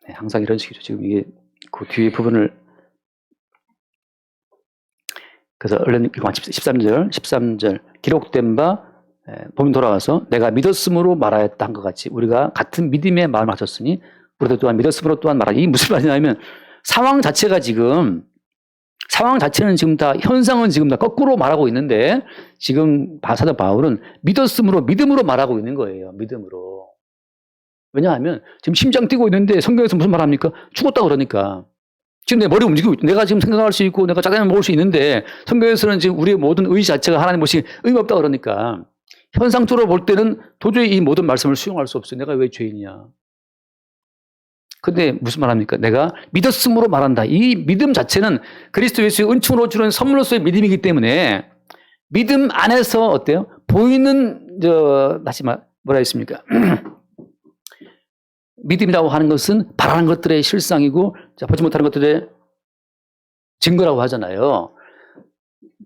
네, 항상 이런 식이죠. 지금 이게 그 뒤에 부분을 그래서 얼른 13절 기록된 바 보면 돌아와서 내가 믿었으므로 말하였다 한 것 같이 우리가 같은 믿음의 마음을 가졌으니 우리도 또한 믿었으므로 또한 말하기. 이게 무슨 말이냐면 상황 자체는 지금 다 현상은 지금 다 거꾸로 말하고 있는데 지금 사도 바울은 믿음으로 말하고 있는 거예요. 믿음으로. 왜냐하면 지금 심장 뛰고 있는데 성경에서 무슨 말합니까? 죽었다 그러니까. 지금 내 머리 움직이고 있고 내가 지금 생각할 수 있고 내가 짜장면 먹을 수 있는데 성경에서는 지금 우리의 모든 의지 자체가 하나님 모시기 의미 없다 그러니까 현상적으로 볼 때는 도저히 이 모든 말씀을 수용할 수 없어요. 내가 왜 죄인이야? 근데 무슨 말합니까? 내가 믿었음으로 말한다. 이 믿음 자체는 그리스도 예수의 은총으로 주는 선물로서의 믿음이기 때문에 믿음 안에서 어때요? 보이는 다시 뭐라 했습니까? 믿음이라고 하는 것은 바라는 것들의 실상이고 보지 못하는 것들의 증거라고 하잖아요.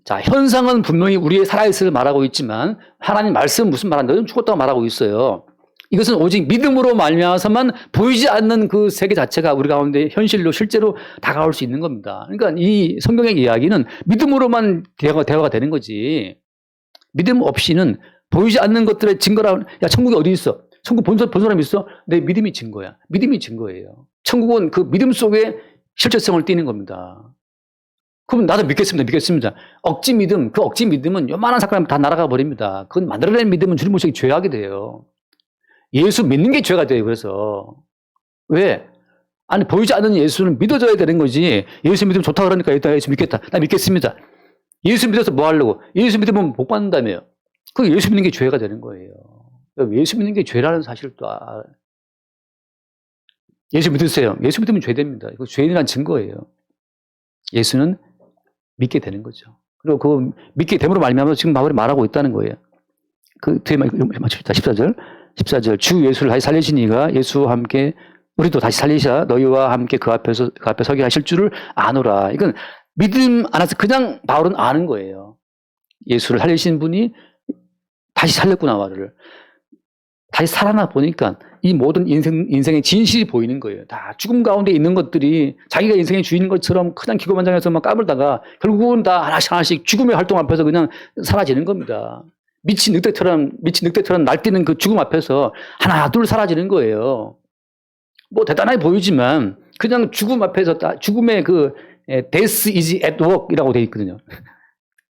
자, 현상은 분명히 우리의 살아있음을 말하고 있지만 하나님 말씀은 무슨 말한다? 죽었다고 말하고 있어요. 이것은 오직 믿음으로 말미암아서만 보이지 않는 그 세계 자체가 우리 가운데 현실로 실제로 다가올 수 있는 겁니다. 그러니까 이 성경의 이야기는 믿음으로만 대화가 되는 거지. 믿음 없이는 보이지 않는 것들의 증거라. 야, 천국이 어디 있어? 천국 본 사람 있어? 내 믿음이 증거야. 믿음이 증거예요. 천국은 그 믿음 속에 실제성을 띠는 겁니다. 그럼 나도 믿겠습니다. 억지 믿음, 그 억지 믿음은 요만한 사람 다 날아가 버립니다. 그건 만들어낸 믿음은 주님 모시기 죄악이 돼요. 예수 믿는 게 죄가 돼요. 그래서 왜? 아니 보이지 않는 예수는 믿어줘야 되는 거지. 예수 믿으면 좋다 그러니까 일단 예수 믿겠다. 나 믿겠습니다. 예수 믿어서 뭐 하려고? 예수 믿으면 복 받는다며요. 그 예수 믿는 게 죄가 되는 거예요. 예수 믿는 게 죄라는 사실을 또 예수 믿으세요. 예수 믿으면 죄 됩니다. 이거 죄인이란 증거예요. 예수는 믿게 되는 거죠. 그리고 그 믿게 됨으로 말미암아 지금 바울이 말하고 있다는 거예요. 그 뒤에 맞춥시다. 14절. 주 예수를 다시 살리신 이가 예수와 함께 우리도 다시 살리사 너희와 함께 그 앞에 서게 하실 줄을 아노라. 이건 믿음 안에서 그냥 바울은 아는 거예요. 예수를 살리신 분이 다시 살렸구나 나를. 다시 살아나 보니까 이 모든 인생의 진실이 보이는 거예요. 다 죽음 가운데 있는 것들이 자기가 인생의 주인인 것처럼 그냥 기고만장해서 막 까불다가 결국은 다 하나씩 죽음의 활동 앞에서 그냥 사라지는 겁니다. 미친 늑대처럼 날뛰는 그 죽음 앞에서 하나 둘 사라지는 거예요. 뭐 대단하게 보이지만 그냥 죽음 앞에서 죽음의 그 death is at work이라고 되어 있거든요.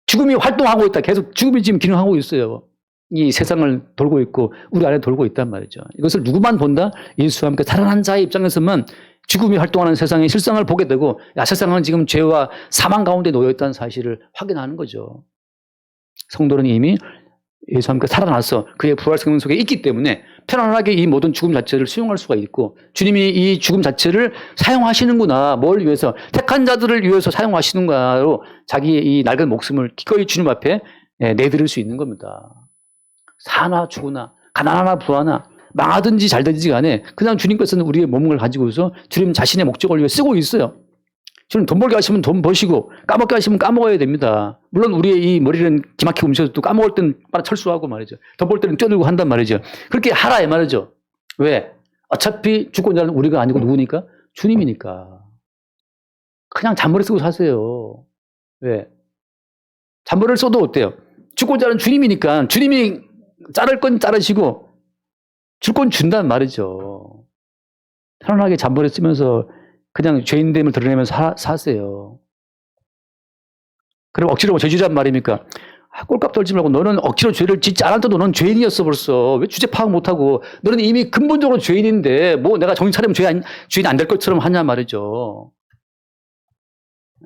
죽음이 활동하고 있다. 계속 죽음이 지금 기능하고 있어요. 이 세상을 돌고 있고 우리 안에 돌고 있단 말이죠. 이것을 누구만 본다? 예수와 함께 살아난 자의 입장에서만 죽음이 활동하는 세상의 실상을 보게 되고 야, 세상은 지금 죄와 사망 가운데 놓여 있다는 사실을 확인하는 거죠. 성도는 이미 예수와 함께 살아나서 그의 부활 생명 속에 있기 때문에 편안하게 이 모든 죽음 자체를 수용할 수가 있고 주님이 이 죽음 자체를 사용하시는구나. 뭘 위해서? 택한 자들을 위해서 사용하시는구나로 자기의 이 낡은 목숨을 기꺼이 주님 앞에 내드릴 수 있는 겁니다. 사나 죽으나 가난하나 부하나 망하든지 잘되든지 간에 그냥 주님께서는 우리의 몸을 가지고서 주님 자신의 목적을 위해 쓰고 있어요. 주님 돈 벌게 하시면 돈 버시고 까먹게 하시면 까먹어야 됩니다. 물론 우리의 이 머리는 기막히게 움직여서 또 까먹을 때는 빨리 철수하고 말이죠. 돈 벌 때는 뛰어들고 한단 말이죠. 그렇게 하라 이 말이죠. 왜? 어차피 죽고 자는 우리가 아니고 누구니까? 주님이니까. 그냥 잔머리 쓰고 사세요. 왜? 잔머리를 써도 어때요? 죽고 자는 주님이니까 주님이 자를 건 자르시고 줄 건 준단 말이죠. 편안하게 잔머리 쓰면서 그냥 죄인됨을 드러내면서 사세요. 그럼 억지로 죄지란 말입니까? 꼴값 떨지 말고 너는 억지로 죄를 짓지 않았더라도 너는 죄인이었어 벌써. 왜 주제 파악 못하고 너는 이미 근본적으로 죄인인데 뭐 내가 정신 차리면 죄인 안 될 것처럼 하냐 말이죠.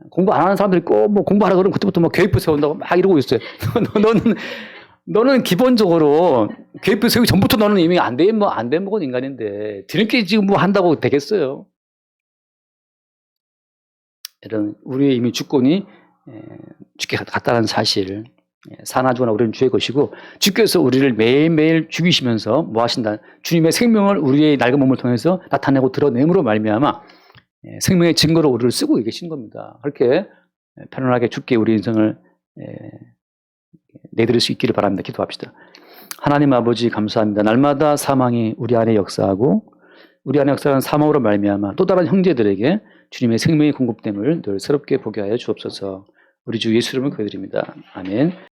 공부 안 하는 사람들이 꼭 뭐 공부하라 그러면 그때부터 막 계획표 세운다고 막 이러고 있어요. 너는 기본적으로 계획표 세우기 전부터 너는 이미 안 된 먹은 인간인데 뒤늦게 지금 뭐 한다고 되겠어요? 이런 우리의 이미 주권이 죽게 갔다는 사실, 사나 죽으나 우리는 주의 것이고 주께서 우리를 매일매일 죽이시면서 뭐 하신다? 주님의 생명을 우리의 낡은 몸을 통해서 나타내고 드러냄으로 말미암아 생명의 증거로 우리를 쓰고 계신 겁니다. 그렇게 편안하게 죽게 우리 인생을 내드릴 수 있기를 바랍니다. 기도합시다. 하나님 아버지 감사합니다. 날마다 사망이 우리 안에 역사하고 우리 안에 역사하는 사망으로 말미암아 또 다른 형제들에게 주님의 생명의 공급됨을 늘 새롭게 보게 하여 주옵소서. 우리 주 예수 이름을 기도드립니다. 아멘.